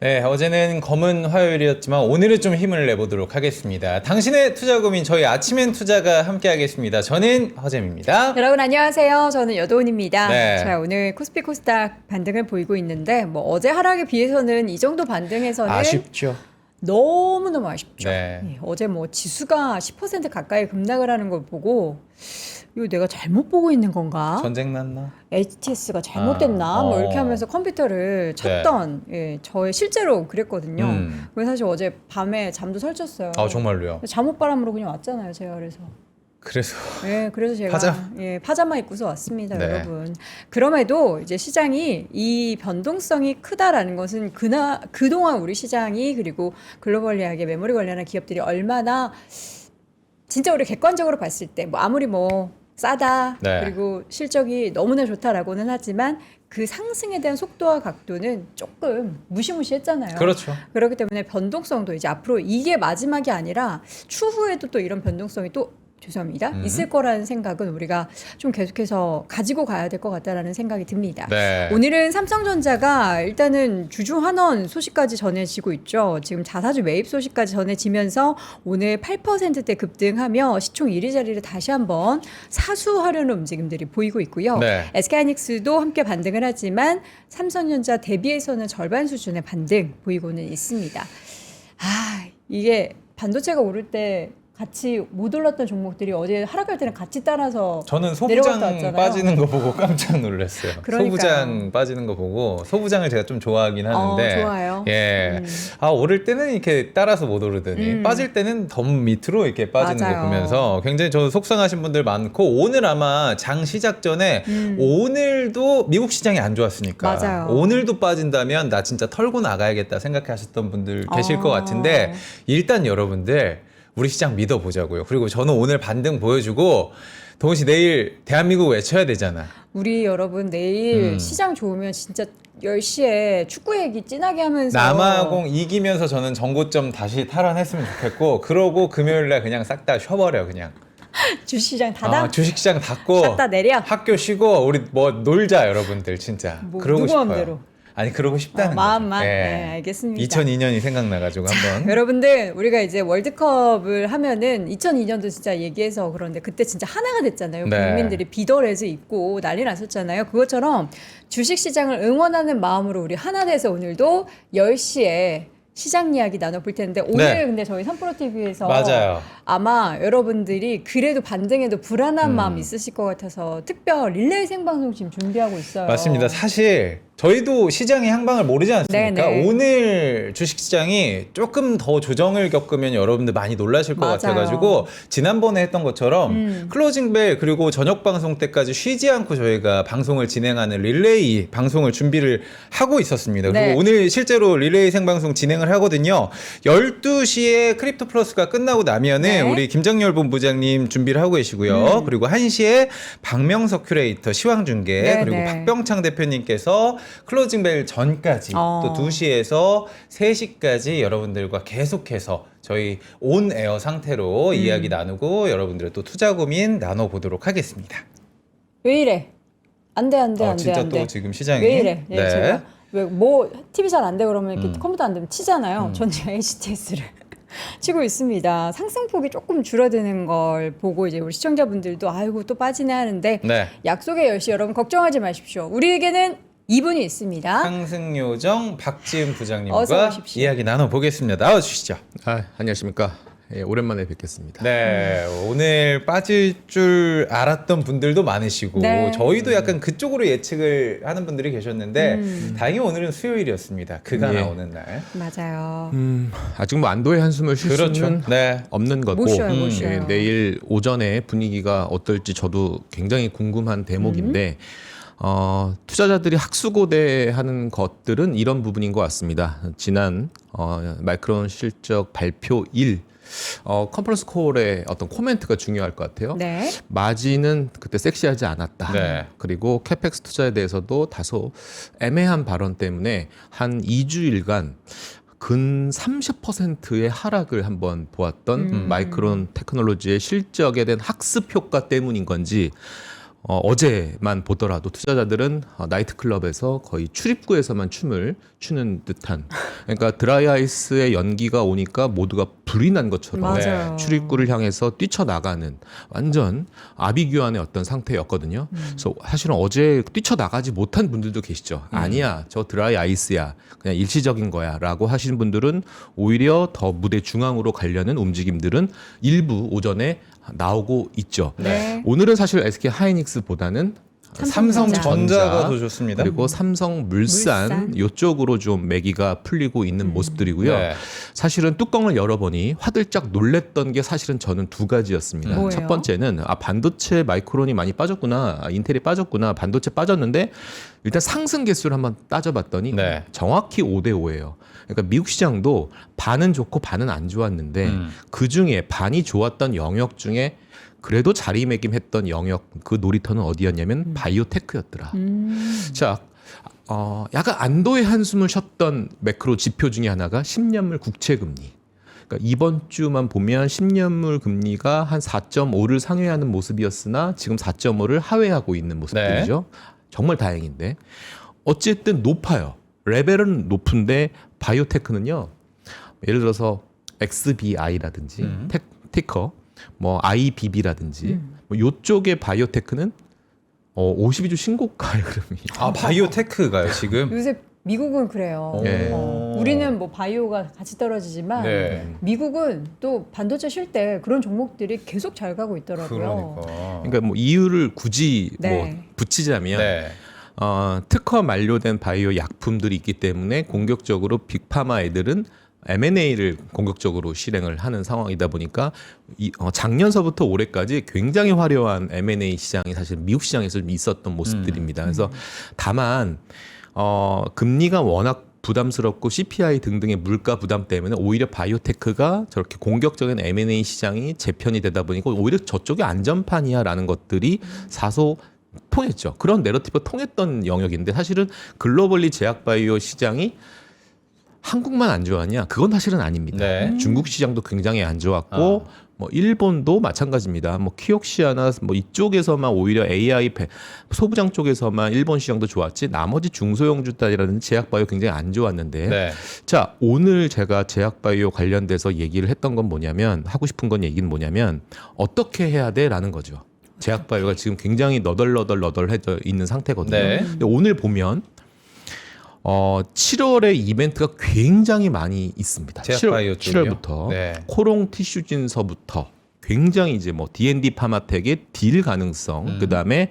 네, 어제는 검은 화요일이었지만 오늘은 좀 힘을 내보도록 하겠습니다. 당신의 투자 고민 저희 아침엔 투자가 함께하겠습니다. 저는 허잼입니다. 여러분 안녕하세요. 저는 여도은입니다. 네. 자, 오늘 코스피 코스닥 반등을 보이고 있는데 뭐 어제 하락에 비해서는 이 정도 반등에서는 아쉽죠. 너무너무 아쉽죠. 네. 예, 어제 뭐 지수가 10% 가까이 급락을 하는 걸 보고 이거 내가 잘못 보고 있는 건가? 전쟁 났나? HTS가 잘못됐나? 뭐 이렇게 하면서 컴퓨터를 찾던 예, 저의 실제로 그랬거든요. 그래서 사실 어제 밤에 잠도 설쳤어요. 아, 정말로요? 잠옷 바람으로 그냥 왔잖아요, 제가 그래서. 그래서 네, 그래서 제가 파자마 입고서 왔습니다, 네. 여러분. 그럼에도 이제 시장이 이 변동성이 크다라는 것은 그동안 우리 시장이 그리고 글로벌리하게 메모리 관련한 기업들이 얼마나 진짜 우리 객관적으로 봤을 때 뭐 아무리 뭐 싸다 네. 그리고 실적이 너무나 좋다라고는 하지만 그 상승에 대한 속도와 각도는 조금 무시무시했잖아요. 그렇죠. 그렇기 때문에 변동성도 이제 앞으로 이게 마지막이 아니라 추후에도 또 이런 변동성이 또 죄송합니다. 있을 거라는 생각은 우리가 좀 계속해서 가지고 가야 될 것 같다라는 생각이 듭니다. 네. 오늘은 삼성전자가 일단은 주주 환원 소식까지 전해지고 있죠. 지금 자사주 매입 소식까지 전해지면서 오늘 8%대 급등하며 시총 1위 자리를 다시 한번 사수하려는 움직임들이 보이고 있고요. 네. SK하이닉스도 함께 반등을 하지만 삼성전자 대비해서는 절반 수준의 반등 보이고는 있습니다. 아, 이게 반도체가 오를 때 같이 못 올랐던 종목들이 어제 하락할 때는 같이 따라서 저는 내려갔다 소부장 왔잖아요. 빠지는 거 보고 깜짝 놀랐어요. 그러니까요. 소부장 빠지는 거 보고 소부장을 제가 좀 좋아하긴 하는데 좋아요. 예. 아, 오를 때는 이렇게 따라서 못 오르더니 빠질 때는 더 밑으로 이렇게 빠지는 맞아요. 거 보면서 굉장히 저 속상하신 분들 많고 오늘 아마 장 시작 전에 오늘도 미국 시장이 안 좋았으니까 맞아요. 오늘도 빠진다면 나 진짜 털고 나가야겠다 생각하셨던 분들 계실 것 같은데 일단 여러분들 우리 시장 믿어보자고요. 그리고 저는 오늘 반등 보여주고 동훈 씨 내일 대한민국 외쳐야 되잖아. 우리 여러분 내일 시장 좋으면 진짜 10시에 축구 얘기 진하게 하면서 남아공 이기면서 저는 전고점 다시 탈환했으면 좋겠고 그러고 금요일날 그냥 싹 다 쉬어버려 그냥. 주시장 닫아? 주식시장 닫고 싹 다 내려? 학교 쉬고 우리 뭐 놀자 여러분들 진짜. 뭐, 그러고 누구 싶어요. 맘대로? 아니 그러고 싶다는 마음만? 거죠. 네, 알겠습니다. 2002년이 생각나가지고 한번. 여러분들 우리가 이제 월드컵을 하면은 2002년도 진짜 얘기해서 그런데 그때 진짜 하나가 됐잖아요. 네. 국민들이 비더레즈 입고 난리 났었잖아요. 그것처럼 주식시장을 응원하는 마음으로 우리 하나 돼서 오늘도 10시에 시장 이야기 나눠볼 텐데 오늘 네. 근데 저희 선프로TV에서 맞아요. 아마 여러분들이 그래도 반등에도 불안한 마음 있으실 것 같아서 특별 릴레이 생방송 지금 준비하고 있어요. 맞습니다. 사실 저희도 시장의 향방을 모르지 않습니까? 네네. 오늘 주식시장이 조금 더 조정을 겪으면 여러분들 많이 놀라실 것 맞아요. 같아가지고 지난번에 했던 것처럼 클로징벨 그리고 저녁 방송 때까지 쉬지 않고 저희가 방송을 진행하는 릴레이 방송을 준비를 하고 있었습니다. 네. 그리고 오늘 실제로 릴레이 생방송 진행을 하거든요. 12시에 크립토 플러스가 끝나고 나면은 네. 우리 김정열 본부장님 준비를 하고 계시고요. 그리고 1시에 박명석 큐레이터 시황중계 네, 그리고 네. 박병창 대표님께서 클로징벨 전까지 또 2시에서 3시까지 여러분들과 계속해서 저희 온 에어 상태로 이야기 나누고 여러분들의 또 투자 고민 나눠보도록 하겠습니다. 왜 이래? 안 돼. 진짜 안 돼. 또 지금 시장이 왜 이래? 네. 제가 왜 뭐 TV 잘 안 돼 그러면 이렇게 컴퓨터 안 되면 치잖아요. 전 지금 HTS를 치고 있습니다. 상승폭이 조금 줄어드는 걸 보고 이제 우리 시청자분들도 아이고 또 빠지네 하는데 네. 약속의 10시 여러분 걱정하지 마십시오. 우리에게는 2분이 있습니다. 상승요정 박지은 어서 부장님과 오십시오. 이야기 나눠보겠습니다. 나와주시죠. 안녕하십니까. 예, 오랜만에 뵙겠습니다. 네, 오늘 빠질 줄 알았던 분들도 많으시고 네. 저희도 약간 그쪽으로 예측을 하는 분들이 계셨는데 다행히 오늘은 수요일이었습니다. 그가 예. 나오는 날. 맞아요. 아직 뭐 안도의 한숨을 쉴 그렇죠. 수는 네. 없는 거고 못 쉬어요, 못 쉬어요. 내일 오전에 분위기가 어떨지 저도 굉장히 궁금한 대목인데 투자자들이 학수고대하는 것들은 이런 부분인 것 같습니다. 지난 마이크론 실적 발표일 컨퍼런스 콜의 어떤 코멘트가 중요할 것 같아요. 네. 마진은 그때 섹시하지 않았다. 네. 그리고 캐펙스 투자에 대해서도 다소 애매한 발언 때문에 한 2주일간 근 30%의 하락을 한번 보았던 마이크론 테크놀로지의 실적에 대한 학습 효과 때문인 건지 어제만 보더라도 투자자들은 나이트클럽에서 거의 출입구에서만 춤을 추는 듯한, 그러니까 드라이아이스의 연기가 오니까 모두가 불이 난 것처럼 맞아요. 출입구를 향해서 뛰쳐나가는 완전 아비규환의 어떤 상태였거든요. 그래서 사실은 어제 뛰쳐나가지 못한 분들도 계시죠. 아니야, 저 드라이아이스야, 그냥 일시적인 거야 라고 하시는 분들은 오히려 더 무대 중앙으로 가려는 움직임들은 일부 오전에 나오고 있죠. 네. 오늘은 사실 SK 하이닉스보다는 삼성전자가 더 좋습니다. 그리고 삼성물산 물산. 이쪽으로 좀 매기가 풀리고 있는 모습들이고요. 네. 사실은 뚜껑을 열어보니 화들짝 놀랬던 게 사실은 저는 두 가지였습니다. 뭐예요? 첫 번째는 반도체 마이크론이 많이 빠졌구나, 인텔이 빠졌구나, 반도체 빠졌는데 일단 상승 개수를 한번 따져봤더니 네. 정확히 5대 5예요. 그러니까 미국 시장도 반은 좋고 반은 안 좋았는데 그 중에 반이 좋았던 영역 중에 그래도 자리매김했던 영역, 그 놀이터는 어디였냐면 바이오테크였더라. 자, 약간 안도의 한숨을 쉬었던 매크로 지표 중에 하나가 10년물 국채금리. 그러니까 이번 주만 보면 10년물 금리가 한 4.5를 상회하는 모습이었으나 지금 4.5를 하회하고 있는 모습들이죠. 정말 다행인데 어쨌든 높아요. 레벨은 높은데 바이오테크는요. 예를 들어서 XBI라든지 티커 뭐 IBB라든지 뭐 요쪽의 바이오테크는 52주 신고가의 흐름이. 바이오테크가요 지금? 요새 미국은 그래요. 예. 우리는 뭐 바이오가 같이 떨어지지만 네. 미국은 또 반도체 쉴 때 그런 종목들이 계속 잘 가고 있더라고요. 그러니까 뭐 이유를 굳이 네. 뭐 붙이자면 네. 특허 만료된 바이오 약품들이 있기 때문에 공격적으로 빅파마 애들은 M&A를 공격적으로 실행을 하는 상황이다 보니까 작년서부터 올해까지 굉장히 화려한 M&A 시장이 사실 미국 시장에서 좀 있었던 모습들입니다. 그래서 다만 금리가 워낙 부담스럽고 CPI 등등의 물가 부담 때문에 오히려 바이오테크가 저렇게 공격적인 M&A 시장이 재편이 되다 보니까 오히려 저쪽이 안전판이야라는 것들이 사소 통했죠. 그런 내러티브가 통했던 영역인데 사실은 글로벌리 제약바이오 시장이 한국만 안 좋았냐? 그건 사실은 아닙니다. 네. 중국 시장도 굉장히 안 좋았고 뭐 일본도 마찬가지입니다. 뭐 키옥시아나 뭐 이쪽에서만 오히려 AI 소부장 쪽에서만 일본 시장도 좋았지 나머지 중소형주들이라든지 제약바이오 굉장히 안 좋았는데 네. 자 오늘 제가 제약바이오 관련돼서 얘기를 했던 건 뭐냐면 하고 싶은 건 얘기는 뭐냐면 어떻게 해야 돼라는 거죠. 제약바이오가 지금 굉장히 너덜너덜해져 있는 상태거든요. 네. 근데 오늘 보면 7월에 이벤트가 굉장히 많이 있습니다. 제약바이오 쪽이요? 7월부터 네. 코롱 티슈진서부터 굉장히 이제 뭐 D&D 파마텍의 딜 가능성 그다음에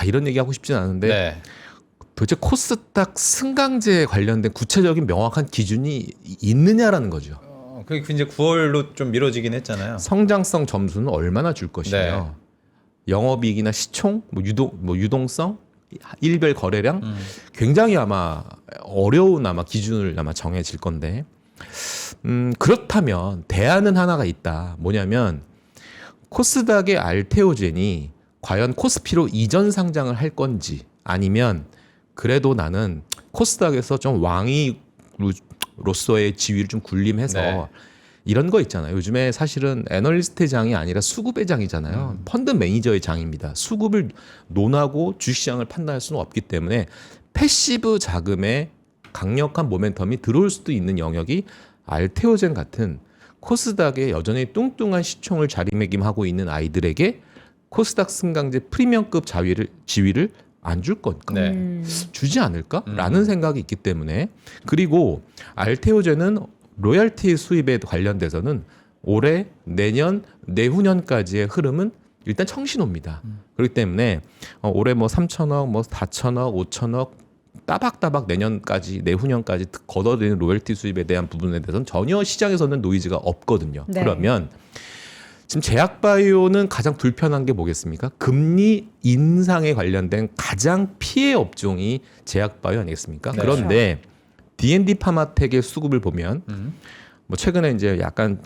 이런 얘기 하고 싶진 않은데 네. 도대체 코스닥 승강제에 관련된 구체적인 명확한 기준이 있느냐라는 거죠. 그게 이제 9월로 좀 미뤄지긴 했잖아요. 성장성 점수는 얼마나 줄 것이며 영업이익이나 시총, 뭐 유동성, 일별 거래량 굉장히 아마 어려운 아마 기준을 아마 정해질 건데 그렇다면 대안은 하나가 있다. 뭐냐면 코스닥의 알테오젠이 과연 코스피로 이전 상장을 할 건지 아니면 그래도 나는 코스닥에서 좀 왕위로서의 지위를 좀 군림해서 네. 이런 거 있잖아요. 요즘에 사실은 애널리스트의 장이 아니라 수급의 장이잖아요. 펀드 매니저의 장입니다. 수급을 논하고 주식시장을 판단할 수는 없기 때문에 패시브 자금의 강력한 모멘텀이 들어올 수도 있는 영역이 알테오젠 같은 코스닥에 여전히 뚱뚱한 시총을 자리매김하고 있는 아이들에게 코스닥 승강제 프리미엄급 지위를 안 줄 건가? 네. 주지 않을까라는 생각이 있기 때문에 그리고 알테오젠은 로열티 수입에 관련돼서는 올해, 내년, 내후년까지의 흐름은 일단 청신호입니다. 그렇기 때문에 올해 뭐 3천억, 뭐 4천억, 5천억 따박따박 내년까지, 내후년까지 걷어들이는 로열티 수입에 대한 부분에 대해서는 전혀 시장에서는 노이즈가 없거든요. 네. 그러면 지금 제약바이오는 가장 불편한 게 뭐겠습니까? 금리 인상에 관련된 가장 피해 업종이 제약바이오 아니겠습니까? 네. 그런데 D&D 파마텍의 수급을 보면 뭐 최근에 이제 약간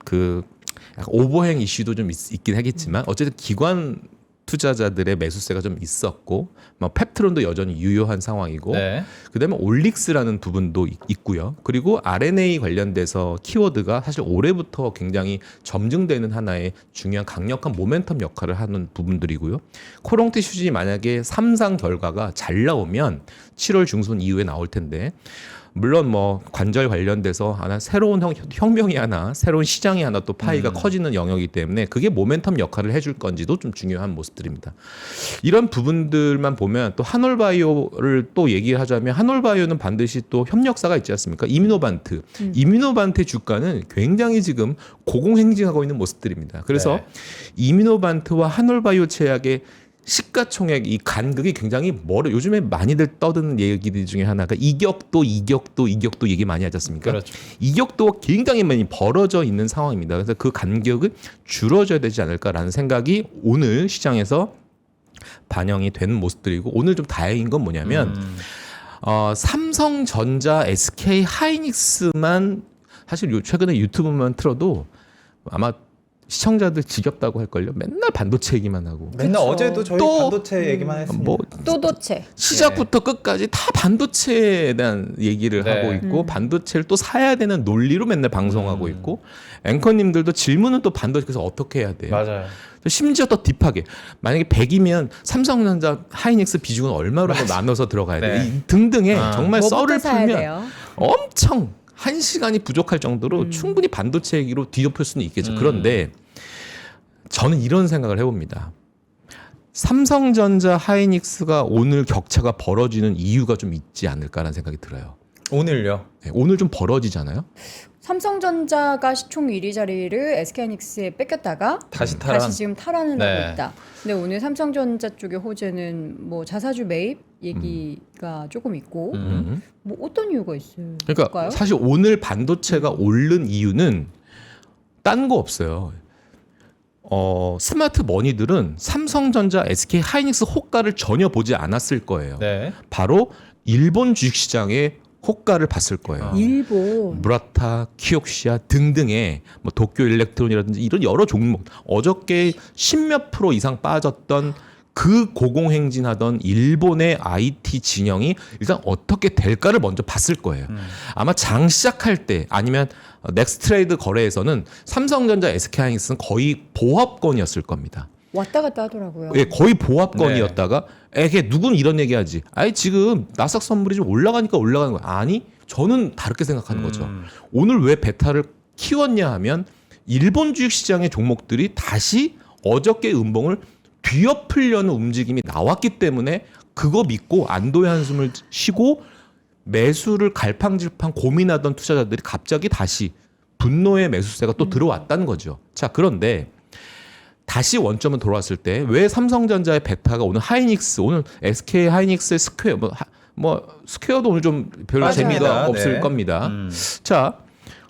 오버행 이슈도 좀 있긴 하겠지만 어쨌든 기관 투자자들의 매수세가 좀 있었고, 뭐 펩트론도 여전히 유효한 상황이고, 네. 그다음에 올릭스라는 부분도 있고요. 그리고 RNA 관련돼서 키워드가 사실 올해부터 굉장히 점증되는 하나의 중요한 강력한 모멘텀 역할을 하는 부분들이고요. 코롱티 슈진이 만약에 3상 결과가 잘 나오면 7월 중순 이후에 나올 텐데, 물론 뭐 관절 관련돼서 하나 새로운 혁명이 하나, 새로운 시장이 하나 또 파이가 커지는 영역이기 때문에 그게 모멘텀 역할을 해줄 건지도 좀 중요한 모습들입니다. 이런 부분들만 보면 또 한올바이오를 또 얘기하자면, 한올바이오는 반드시 또 협력사가 있지 않습니까? 이뮤노반트. 이뮤노반트의 주가는 굉장히 지금 고공행진하고 있는 모습들입니다. 그래서 네. 이뮤노반트와 한올바이오 제약의 시가총액 이 간극이 굉장히 요즘에 많이들 떠드는 얘기들 중에 하나가 이격도 얘기 많이 하지 않습니까? 그렇죠. 이격도가 굉장히 많이 벌어져 있는 상황입니다. 그래서 그 간격을 줄여줘야 되지 않을까라는 생각이 오늘 시장에서 반영이 되는 모습들이고, 오늘 좀 다행인 건 뭐냐면 삼성전자, SK 하이닉스만 사실 최근에 유튜브만 틀어도 아마 시청자들 지겹다고 할걸요. 맨날 반도체 얘기만 하고. 맨날 그쵸. 어제도 저희 또 반도체 얘기만 했습니다. 뭐 또도체. 시작부터 끝까지 다 반도체에 대한 얘기를 네. 하고 있고, 반도체를 또 사야 되는 논리로 맨날 방송하고 있고, 앵커님들도 질문은 또 반도체에서 어떻게 해야 돼요? 맞아요. 심지어 더 딥하게 만약에 100이면 삼성전자 하이닉스 비중은 얼마로 나눠서 들어가야 돼? 네. 등등의 아. 정말 뭐부터 썰을 사야 풀면 돼요? 엄청 한 시간이 부족할 정도로 충분히 반도체 얘기로 뒤덮을 수는 있겠죠. 그런데 저는 이런 생각을 해봅니다. 삼성전자 하이닉스가 오늘 격차가 벌어지는 이유가 좀 있지 않을까라는 생각이 들어요. 오늘요. 네, 오늘 좀 벌어지잖아요. 삼성전자가 시총 1위 자리를 SK하이닉스에 뺏겼다가 다시 탈환. 다시 지금 탈환을 네. 하고 있다. 근데 오늘 삼성전자 쪽의 호재는 뭐 자사주 매입 얘기가 조금 있고, 뭐 어떤 이유가 있을까요? 그러니까 사실 오늘 반도체가 오른 이유는 딴 거 없어요. 스마트 머니들은 삼성전자, SK 하이닉스 호가를 전혀 보지 않았을 거예요. 네. 바로 일본 주식시장의 호가를 봤을 거예요. 일본. 무라타, 키옥시아 등등의 뭐 도쿄 일렉트론이라든지 이런 여러 종목, 어저께 10몇 프로 이상 빠졌던 그 고공행진하던 일본의 IT 진영이 일단 어떻게 될까를 먼저 봤을 거예요. 아마 장 시작할 때 아니면 넥스트레이드 거래에서는 삼성전자, SK하이닉스는 거의 보합권이었을 겁니다. 왔다 갔다 하더라고요. 예, 거의 보합권이었다가 에게 누군 이런 얘기하지. 아니 지금 나스닥 선물이 좀 올라가니까 올라가는 거야. 아니 저는 다르게 생각하는 거죠. 오늘 왜 베타를 키웠냐 하면 일본 주식 시장의 종목들이 다시 어저께 음봉을 뒤엎으려는 움직임이 나왔기 때문에 그거 믿고 안도의 한숨을 쉬고 매수를 갈팡질팡 고민하던 투자자들이 갑자기 다시 분노의 매수세가 또 들어왔다는 거죠. 자, 그런데 다시 원점은 돌아왔을 때 왜 삼성전자의 베타가 오늘 하이닉스, 오늘 SK 하이닉스의 스퀘어, 뭐 스퀘어도 오늘 좀 별로 맞습니다. 재미가 네. 없을 겁니다. 자,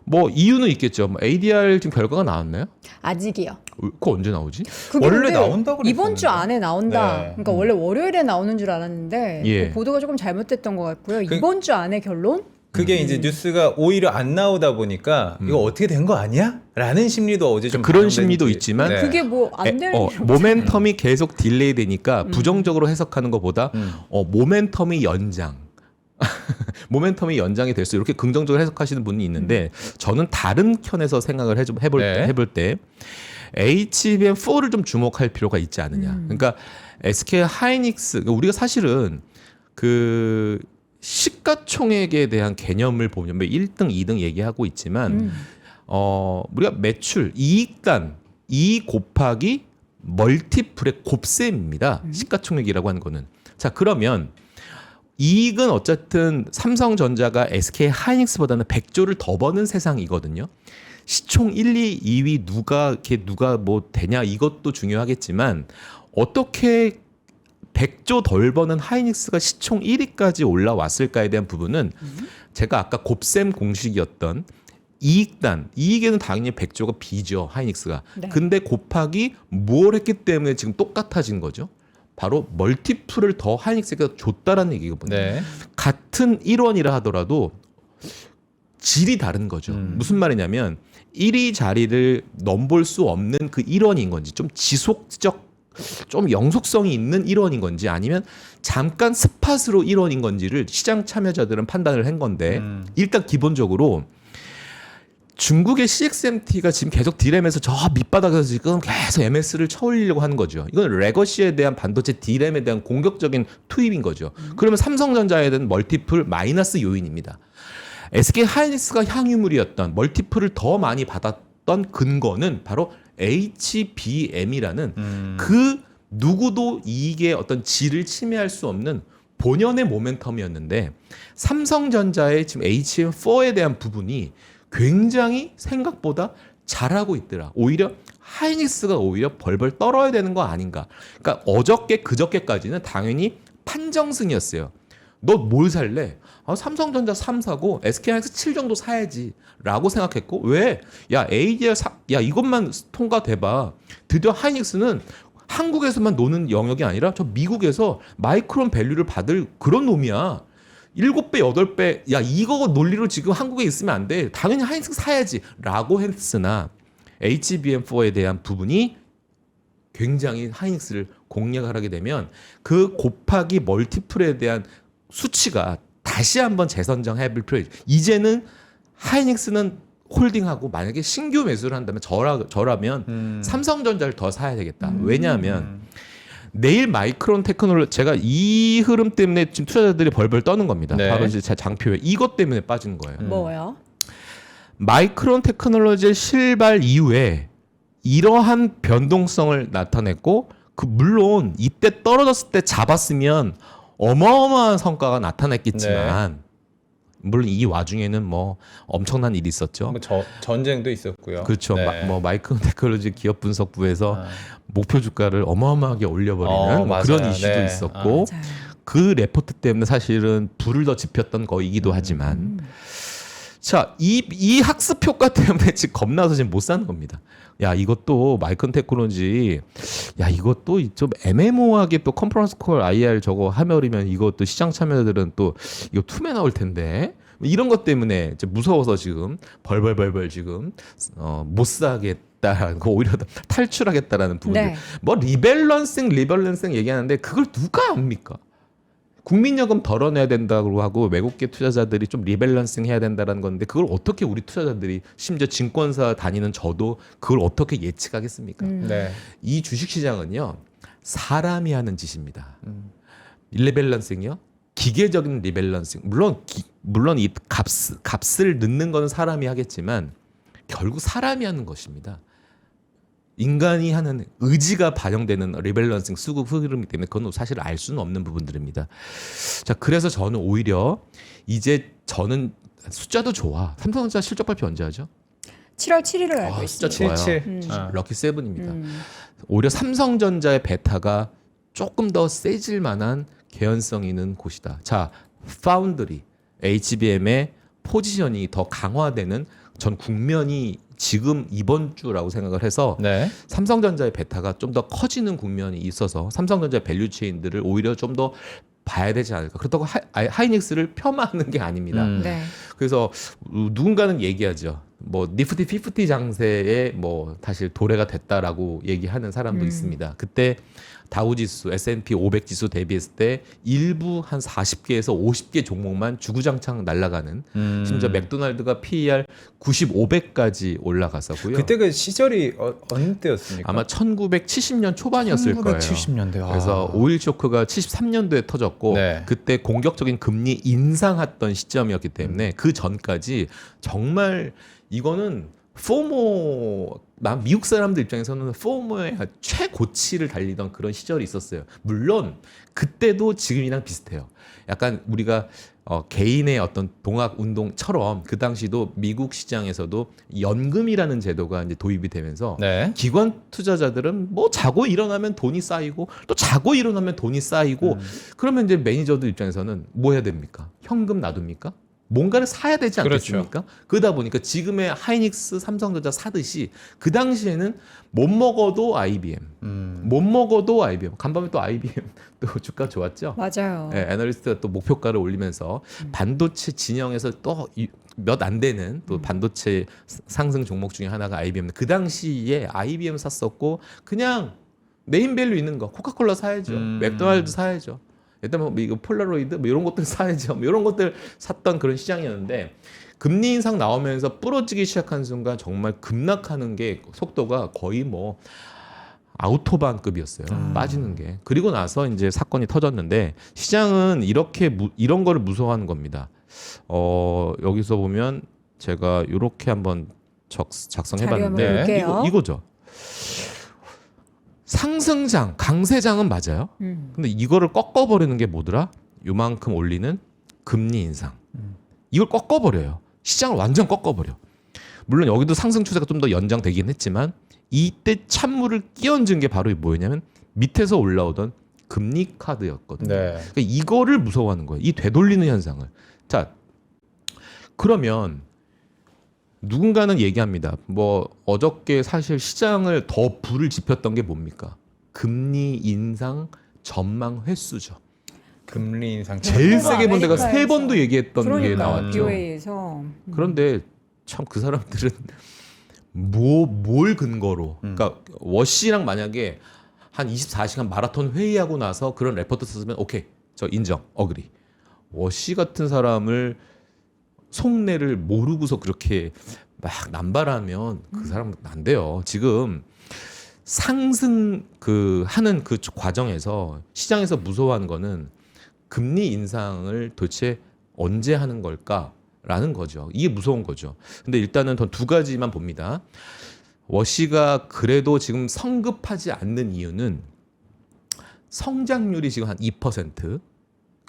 뭐 이유는 있겠죠. 뭐 ADR 지금 결과가 나왔나요? 아직이요. 그거 언제 나오지? 그게 원래 근데 나온다고 이번 주 그랬었는데. 안에 나온다. 네. 그러니까 원래 월요일에 나오는 줄 알았는데 예. 그 보도가 조금 잘못됐던 것 같고요. 그- 이번 주 안에 결론? 그게 이제 뉴스가 오히려 안 나오다 보니까 이거 어떻게 된 거 아니야? 라는 심리도 어제 좀 그런 반영된 심리도 게- 있지만 네. 그게 뭐 안 될 모멘텀이 계속 딜레이 되니까 부정적으로 해석하는 것보다 모멘텀이 연장. 모멘텀이 연장이 될 수 이렇게 긍정적으로 해석하시는 분이 있는데 저는 다른 편에서 생각을 해볼 때 HBM4를 좀 주목할 필요가 있지 않느냐. 그러니까 SK 하이닉스 우리가 사실은 그 시가총액에 대한 개념을 보면 1등, 2등 얘기하고 있지만 우리가 매출, 이익단, 이익 곱하기 멀티플의 곱셈입니다. 시가총액이라고 하는 거는. 자, 그러면 이익은 어쨌든 삼성전자가 SK 하이닉스보다는 100조를 더 버는 세상이거든요. 시총 1, 2, 2위 누가 뭐 되냐 이것도 중요하겠지만 어떻게 100조 덜 버는 하이닉스가 시총 1위까지 올라왔을까에 대한 부분은 제가 아까 곱셈 공식이었던 이익에는 당연히 100조가 비죠, 하이닉스가. 네. 근데 곱하기 뭘 했기 때문에 지금 똑같아진 거죠. 바로 멀티플을 더 하이닉스가 줬다라는 얘기거든요. 네. 같은 1원이라 하더라도 질이 다른 거죠. 무슨 말이냐면 1위 자리를 넘볼 수 없는 그 1원인 건지 좀 지속적 좀 영속성이 있는 일원인 건지 아니면 잠깐 스팟으로 일원인 건지를 시장 참여자들은 판단을 한 건데 일단 기본적으로 중국의 CXMT가 지금 계속 D램에서 저 밑바닥에서 지금 계속 MS를 쳐올리려고 하는 거죠. 이건 레거시에 대한 반도체 D램에 대한 공격적인 투입인 거죠. 그러면 삼성전자에 대한 멀티플 마이너스 요인입니다. SK 하이닉스가 향유물이었던 멀티플을 더 많이 받았던 근거는 바로 HBM이라는 그 누구도 이익의 어떤 질을 침해할 수 없는 본연의 모멘텀이었는데 삼성전자의 지금 HBM4에 대한 부분이 굉장히 생각보다 잘하고 있더라. 오히려 하이닉스가 오히려 벌벌 떨어야 되는 거 아닌가. 그러니까 어저께 그저께까지는 당연히 판정승이었어요. 너 뭘 살래? 삼성전자 3 사고 SK하이닉스 7 정도 사야지 라고 생각했고 왜? 야 ADR 야 이것만 통과돼봐. 드디어 하이닉스는 한국에서만 노는 영역이 아니라 저 미국에서 마이크론 밸류를 받을 그런 놈이야. 7배, 8배, 야, 이거 논리로 지금 한국에 있으면 안 돼. 당연히 하이닉스 사야지. 라고 했으나, HBM4에 대한 부분이 굉장히 하이닉스를 공략을 하게 되면 그 곱하기 멀티플에 대한 수치가 다시 한번 재선정해 볼 필요가 있죠. 이제는 하이닉스는 홀딩하고 만약에 신규 매수를 한다면 저라면 삼성전자를 더 사야 되겠다. 왜냐하면 내일 마이크론 테크놀로지 제가 이 흐름 때문에 지금 투자자들이 벌벌 떠는 겁니다. 네. 바로 이제 제 장표에 이것 때문에 빠지는 거예요. 뭐요? 마이크론 테크놀로지의 실발 이후에 이러한 변동성을 나타냈고 물론 이때 떨어졌을 때 잡았으면 어마어마한 성과가 나타냈겠지만 물론 이 와중에는 뭐 엄청난 일이 있었죠. 뭐 전쟁도 있었고요. 그렇죠. 네. 마이크론 테크놀로지 기업 분석부에서 목표 주가를 어마어마하게 올려버리는 맞아요. 그런 이슈도 네. 있었고 맞아요. 그 레포트 때문에 사실은 불을 더 지폈던 거이기도 하지만 자, 이 학습 효과 때문에 지금 겁나서 지금 못 사는 겁니다. 야, 이것도 마이크론 테크놀로지, 야, 이것도 좀 애매모호하게 또 컨퍼런스 콜 IR 저거 하면이면 이것도 시장 참여자들은 또 이거 투매 나올 텐데 이런 것 때문에 이제 무서워서 지금 벌벌 지금 못 사겠다라는 거 오히려 탈출하겠다라는 부분들. 네. 뭐 리밸런싱 얘기하는데 그걸 누가 압니까? 국민연금 덜어내야 된다고 하고 외국계 투자자들이 좀 리밸런싱 해야 된다는 건데 그걸 어떻게 우리 투자자들이 심지어 증권사 다니는 저도 그걸 어떻게 예측하겠습니까? 네. 이 주식시장은요 사람이 하는 짓입니다. 리밸런싱이요? 기계적인 리밸런싱. 물론 이 값을 넣는 건 사람이 하겠지만 결국 사람이 하는 것입니다. 인간이 하는 의지가 반영되는 리밸런싱 수급 흐름이기 때문에 그건 사실 알 수는 없는 부분들입니다. 자, 그래서 저는 오히려 이제 저는 숫자도 좋아. 삼성전자 실적 발표 언제 하죠? 7월 7일을 알고 숫자 있습니다. 좋아요. 77. 럭키 세븐입니다. 오히려 삼성전자의 베타가 조금 더 세질 만한 개연성 있는 곳이다. 자, 파운드리, HBM의 포지션이 더 강화되는 전 국면이 지금 이번 주라고 생각을 해서 네. 삼성전자의 베타가 좀 더 커지는 국면이 있어서 삼성전자 밸류체인들을 오히려 좀 더 봐야 되지 않을까. 그렇다고 하이닉스를 폄하하는 게 아닙니다. 네. 그래서 누군가는 얘기하죠. 뭐 니프티 50 장세에 뭐 사실 도래가 됐다라고 얘기하는 사람도 있습니다. 그때 다우지수, S&P 500 지수 대비했을 때 일부 한 40개에서 50개 종목만 주구장창 날아가는 심지어 맥도날드가 PER 95배까지 올라갔었고요. 그때 그 시절이 어느 때였습니까? 아마 1970년 초반이었을 거예요. 1970년대. 그래서 오일 쇼크가 73년도에 터졌고 네. 그때 공격적인 금리 인상했던 시점이었기 때문에 그 전까지 정말 이거는 난 미국 사람들 입장에서는 포모의 최고치를 달리던 그런 시절이 있었어요. 물론 그때도 지금이랑 비슷해요. 약간 우리가 개인의 어떤 동학 운동처럼 그 당시도 미국 시장에서도 연금이라는 제도가 이제 도입이 되면서 네. 기관 투자자들은 뭐 자고 일어나면 돈이 쌓이고 또 자고 일어나면 돈이 쌓이고 그러면 이제 매니저들 입장에서는 뭐 해야 됩니까? 현금 놔둡니까? 뭔가를 사야 되지 않겠습니까? 그러다 보니까 지금의 하이닉스, 삼성전자 사듯이 그 당시에는 못 먹어도 IBM, 못 먹어도 IBM, 간밤에 또 IBM 또 주가 좋았죠. 맞아요. 네, 애널리스트가 또 목표가를 올리면서 반도체 진영에서 또 몇 안 되는 또 반도체 상승 종목 중에 하나가 IBM. 그 당시에 IBM 샀었고 그냥 네임밸류 있는 거 코카콜라 사야죠. 맥도날드 사야죠. 일단 뭐 이거 폴라로이드 뭐 이런 것들 사야죠. 뭐 이런 것들 샀던 그런 시장이었는데 금리 인상 나오면서 부러지기 시작한 순간 정말 급락하는 게 속도가 거의 뭐 아우토반급이었어요. 빠지는 게. 그리고 나서 이제 사건이 터졌는데 시장은 이런 거를 무서워하는 겁니다. 여기서 보면 제가 이렇게 한번 작성해봤는데 자료 한번 볼게요. 이거죠. 상승장, 강세장은 맞아요. 근데 이거를 꺾어버리는 게 뭐더라? 요만큼 올리는 금리 인상. 이걸 꺾어버려요. 시장을 완전 꺾어버려. 물론 여기도 상승 추세가 좀 더 연장되긴 했지만 이때 찬물을 끼얹은 게 바로 뭐였냐면 밑에서 올라오던 금리 카드였거든요. 네. 그러니까 이거를 무서워하는 거예요. 이 되돌리는 현상을. 자, 그러면 누군가는 얘기합니다. 뭐 어저께 사실 시장을 더 불을 지폈던 게 뭡니까? 금리 인상 전망 횟수죠. 금리 인상 제일 그거 세게 본 데가 아메리카에서. 세 번도 얘기했던 게 그러니까 나왔죠. BOA에서 그런데 참 그 사람들은 뭘 근거로? 그러니까 워시랑 만약에 한 24시간 마라톤 회의하고 나서 그런 레포트 썼으면 오케이, 저 인정, 어그리. 워시 같은 사람을 속내를 모르고서 그렇게 막 남발하면 그 사람은 안 돼요. 지금 상승 하는 그 과정에서 시장에서 무서워하는 거는 금리 인상을 도대체 언제 하는 걸까라는 거죠. 이게 무서운 거죠. 근데 일단은 두 가지만 봅니다. 워시가 그래도 지금 성급하지 않는 이유는 성장률이 지금 한 2%,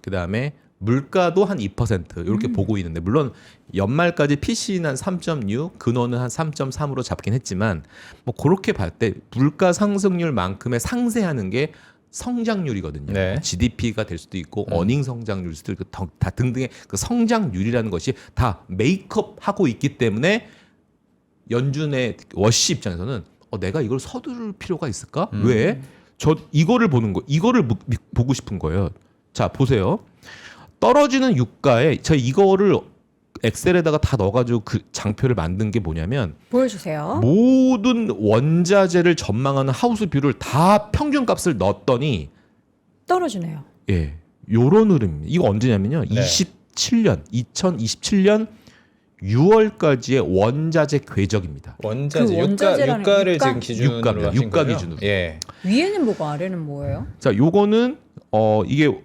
그다음에 물가도 한 2% 이렇게 보고 있는데 물론 연말까지 PC는 한 3.6, 근원은 한 3.3으로 잡긴 했지만 뭐 그렇게 볼 때 물가 상승률만큼의 상쇄하는 게 성장률이거든요. 네. GDP가 될 수도 있고 어닝 성장률일 수도 있고 다 등등의 그 성장률이라는 것이 다 메이크업하고 있기 때문에 연준의 워시 입장에서는 내가 이걸 서두를 필요가 있을까? 왜? 저 이거를 보고 싶은 거예요. 자, 보세요. 떨어지는 유가에 이거를 엑셀에다가 다 넣어가지고 그 장표를 만든 게 뭐냐면 보여주세요. 모든 원자재를 전망하는 하우스 뷰를 다 평균값을 넣었더니 떨어지네요. 예, 요런 흐름입니다. 이거 언제냐면요. 네. 2027년 6월까지의 원자재 궤적입니다. 원자재 그 원자재라는 유가를 유가? 지금 기준으로 유가입니다. 하신 유가 거죠? 기준으로. 예. 위에는 뭐고 아래는 뭐예요? 자, 요거는 이게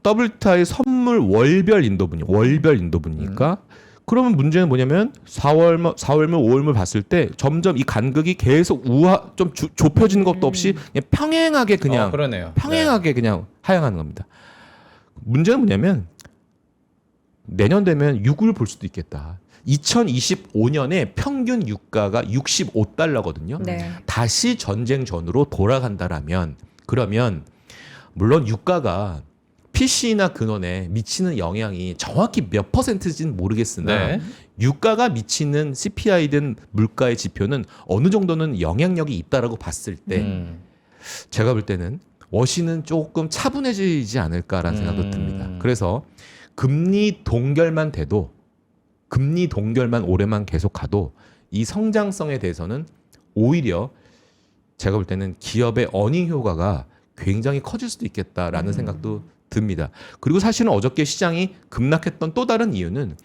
더블타의 선물 월별 인도분이니까 그러면 문제는 뭐냐면 4월물, 5월물 봤을 때 점점 이 간극이 계속 좀 좁혀지는 것도 없이 그냥 평행하게 그냥 그러네요. 평행하게 그냥 하향하는 겁니다. 문제는 뭐냐면 내년 되면 6을 볼 수도 있겠다. 2025년에 평균 유가가 65달러거든요. 네. 다시 전쟁 전으로 돌아간다라면 그러면 물론 유가가 PC나 근원에 미치는 영향이 정확히 몇 %인지는 모르겠으나 네. 유가가 미치는 CPI든 물가의 지표는 어느 정도는 영향력이 있다라고 봤을 때 제가 볼 때는 워시는 조금 차분해지지 않을까라는 생각도 듭니다. 그래서 금리 동결만 올해만 계속 가도 이 성장성에 대해서는 오히려 제가 볼 때는 기업의 어닝 효과가 굉장히 커질 수도 있겠다라는 생각도 듭니다. 그리고 사실은 어저께 시장이 급락했던 또 다른 이유는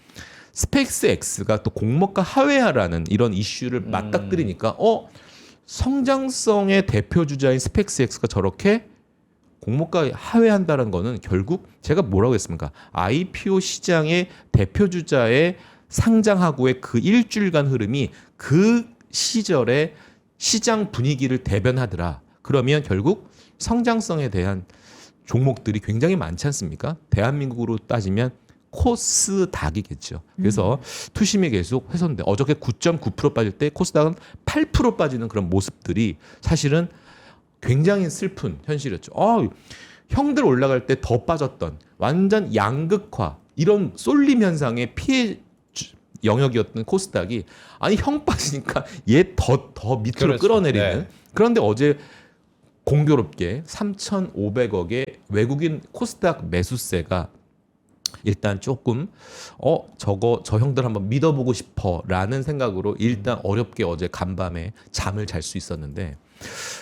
스페이스X가 또 공모가 하회하라는 이런 이슈를 맞닥뜨리니까 성장성의 대표 주자인 스페이스X가 저렇게 공모가 하회한다는 거는 결국 제가 뭐라고 했습니까? IPO 시장의 대표 주자의 상장하고의 그 일주일간 흐름이 그 시절의 시장 분위기를 대변하더라. 그러면 결국 성장성에 대한 종목들이 굉장히 많지 않습니까? 대한민국으로 따지면 코스닥이겠죠. 그래서 투심이 계속 훼손돼. 어저께 9.9% 빠질 때 코스닥은 8% 빠지는 그런 모습들이 사실은 굉장히 슬픈 현실이었죠. 형들 올라갈 때 더 빠졌던 완전 양극화 이런 쏠림 현상의 피해 영역이었던 코스닥이 형 빠지니까 얘 더 밑으로 그렇죠. 끌어내리는. 네. 그런데 어제 공교롭게 3,500억의 외국인 코스닥 매수세가 일단 조금 저 형들 한번 믿어보고 싶어라는 생각으로 일단 어렵게 어제 간밤에 잠을 잘 수 있었는데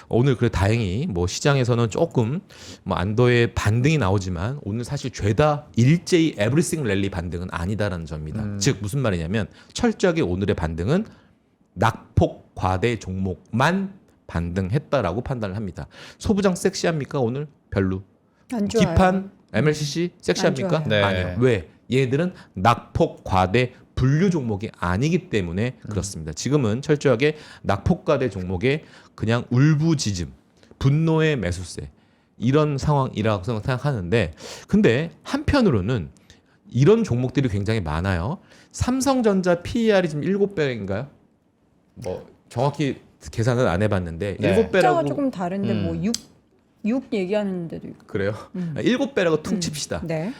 오늘 그래 다행히 뭐 시장에서는 조금 뭐 안도의 반등이 나오지만 오늘 사실 죄다 일제히 에브리싱 랠리 반등은 아니다라는 점입니다. 즉 무슨 말이냐면 철저하게 오늘의 반등은 낙폭 과대 종목만 반등했다라고 판단을 합니다. 소부장 섹시합니까 오늘? 별로. 안 좋아요. 기판 MLCC 섹시합니까? 안 좋아요. 네. 아니요. 왜? 얘들은 낙폭 과대 분류 종목이 아니기 때문에 그렇습니다. 지금은 철저하게 낙폭 과대 종목의 그냥 울부짖음, 분노의 매수세 이런 상황이라고 생각하는데 근데 한편으로는 이런 종목들이 굉장히 많아요. 삼성전자 PER이 지금 7배인가요? 뭐 정확히 계산은 안 해봤는데 네. 7배라고 숫자가 조금 다른데 음. 뭐 6 얘기하는 데도 있고. 그래요? 7배라고 퉁칩시다. 네.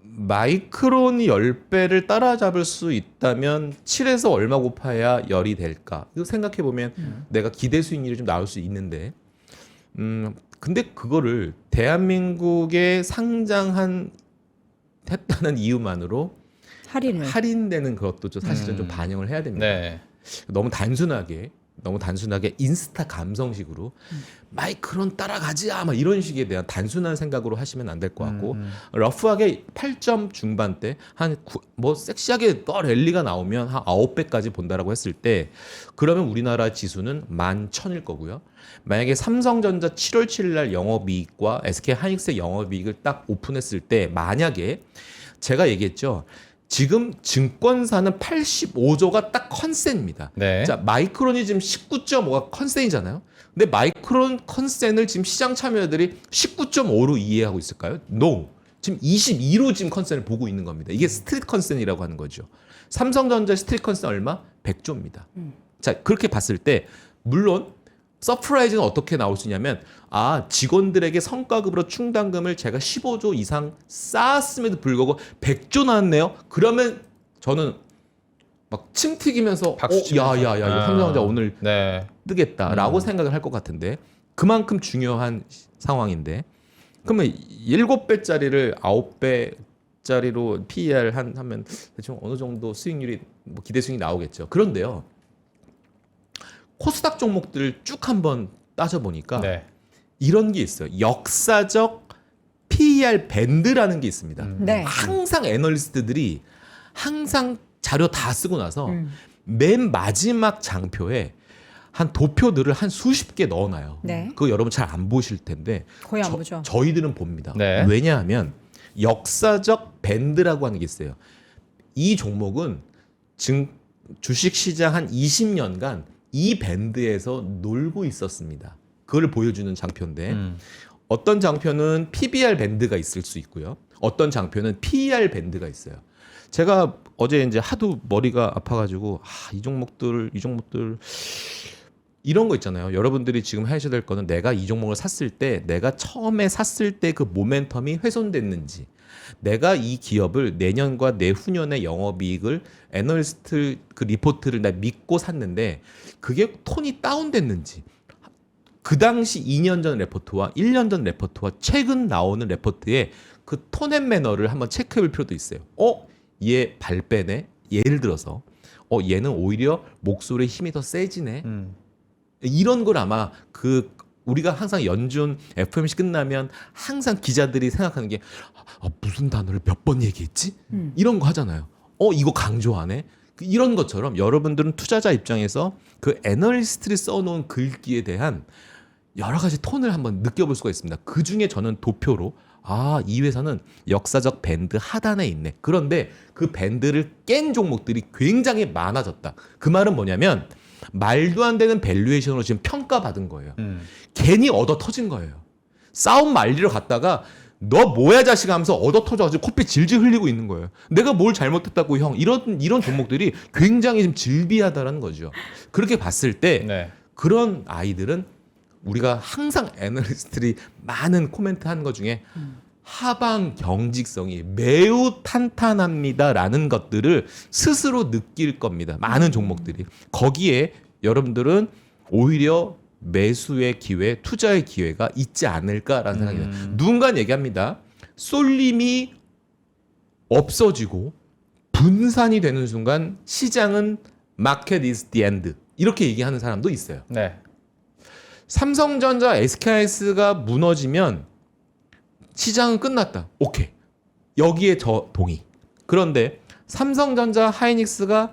마이크론이 10배를 따라잡을 수 있다면 7에서 얼마 곱해야 열이 될까? 이거 생각해보면 내가 기대 수익률이 좀 나올 수 있는데 근데 그거를 대한민국에 상장한 했다는 이유만으로 할인을. 할인되는 것도 좀 사실은 좀 반영을 해야 됩니다. 네. 너무 단순하게 인스타 감성식으로 마이크론 따라가자 막 이런 식에 대한 단순한 생각으로 하시면 안 될 것 같고 러프하게 8점 중반대 뭐 섹시하게 또 랠리가 나오면 한 9배까지 본다라고 했을 때 그러면 우리나라 지수는 11,000일 거고요. 만약에 삼성전자 7월 7일 날 영업이익과 SK하이닉스의 영업이익을 딱 오픈했을 때 만약에 제가 얘기했죠. 지금 증권사는 85조가 딱 컨센입니다. 네. 자, 마이크론이 지금 19.5가 컨센이잖아요. 근데 마이크론 컨센을 지금 시장 참여자들이 19.5로 이해하고 있을까요? No. 지금 22로 지금 컨센을 보고 있는 겁니다. 이게 스트릿 컨센이라고 하는 거죠. 삼성전자 스트릿 컨센 얼마? 100조입니다. 자, 그렇게 봤을 때 물론 서프라이즈는 어떻게 나올 수 있냐면 직원들에게 성과급으로 충당금을 제가 15조 이상 쌓았음에도 불구하고 100조 나왔네요. 그러면 저는 막 침 튀기면서 박수 치면서. 야야야 이거 삼성전자 오늘 네. 뜨겠다라고 생각을 할 것 같은데 그만큼 중요한 상황인데 그러면 7배짜리를 9배짜리로 PER 하면 대충 어느 정도 수익률이 뭐 기대 수익이 나오겠죠. 그런데요. 코스닥 종목들을 쭉 한번 따져보니까 네. 이런 게 있어요. 역사적 PER 밴드라는 게 있습니다. 네. 항상 애널리스트들이 항상 자료 다 쓰고 나서 음. 맨 마지막 장표에 한 도표들을 한 수십 개 넣어놔요. 네. 그거 여러분 잘 안 보실 텐데 거의 안 보죠. 저희들은 봅니다. 네. 왜냐하면 역사적 밴드라고 하는 게 있어요. 이 종목은 주식시장 한 20년간 이 밴드에서 놀고 있었습니다. 그걸 보여주는 장표인데 어떤 장표는 PBR 밴드가 있을 수 있고요. 어떤 장표는 PER 밴드가 있어요. 제가 어제 이제 하도 머리가 아파가지고 이 종목들 이런 거 있잖아요. 여러분들이 지금 하셔야 될 거는 내가 이 종목을 샀을 때 내가 처음에 샀을 때 그 모멘텀이 훼손됐는지 내가 이 기업을 내년과 내후년의 영업이익을 애널리스트 그 리포트를 나 믿고 샀는데 그게 톤이 다운됐는지 그 당시 2년 전 레포트와 1년 전 레포트와 최근 나오는 레포트의 그 톤 앤 매너를 한번 체크해 볼 필요도 있어요. 얘 발빼네. 예를 들어서 얘는 오히려 목소리에 힘이 더 세지네. 이런 걸 아마 우리가 항상 연준 FOMC 끝나면 항상 기자들이 생각하는 게 무슨 단어를 몇 번 얘기했지? 이런 거 하잖아요. 이거 강조하네. 이런 것처럼 여러분들은 투자자 입장에서 그 애널리스트를 써놓은 글귀에 대한 여러 가지 톤을 한번 느껴볼 수가 있습니다. 그 중에 저는 도표로 이 회사는 역사적 밴드 하단에 있네. 그런데 그 밴드를 깬 종목들이 굉장히 많아졌다. 그 말은 뭐냐면 말도 안 되는 밸류에이션으로 지금 평가받은 거예요. 괜히 얻어 터진 거예요. 싸움 말리러 갔다가 너 뭐야 자식 하면서 얻어 터져가지고 코피 질질 흘리고 있는 거예요. 내가 뭘 잘못했다고 형. 이런 종목들이 굉장히 좀 질비하다라는 거죠. 그렇게 봤을 때 네. 그런 아이들은 우리가 항상 애널리스트들이 많은 코멘트 한 것 중에 하방 경직성이 매우 탄탄합니다라는 것들을 스스로 느낄 겁니다. 많은 종목들이. 거기에 여러분들은 오히려 매수의 기회, 투자의 기회가 있지 않을까라는 생각이 듭니다. 누군가 얘기합니다. 쏠림이 없어지고 분산이 되는 순간 시장은 market is the end. 이렇게 얘기하는 사람도 있어요. 네. 삼성전자, SK하이닉스가 무너지면 시장은 끝났다. 오케이. 여기에 저 동의. 그런데 삼성전자, 하이닉스가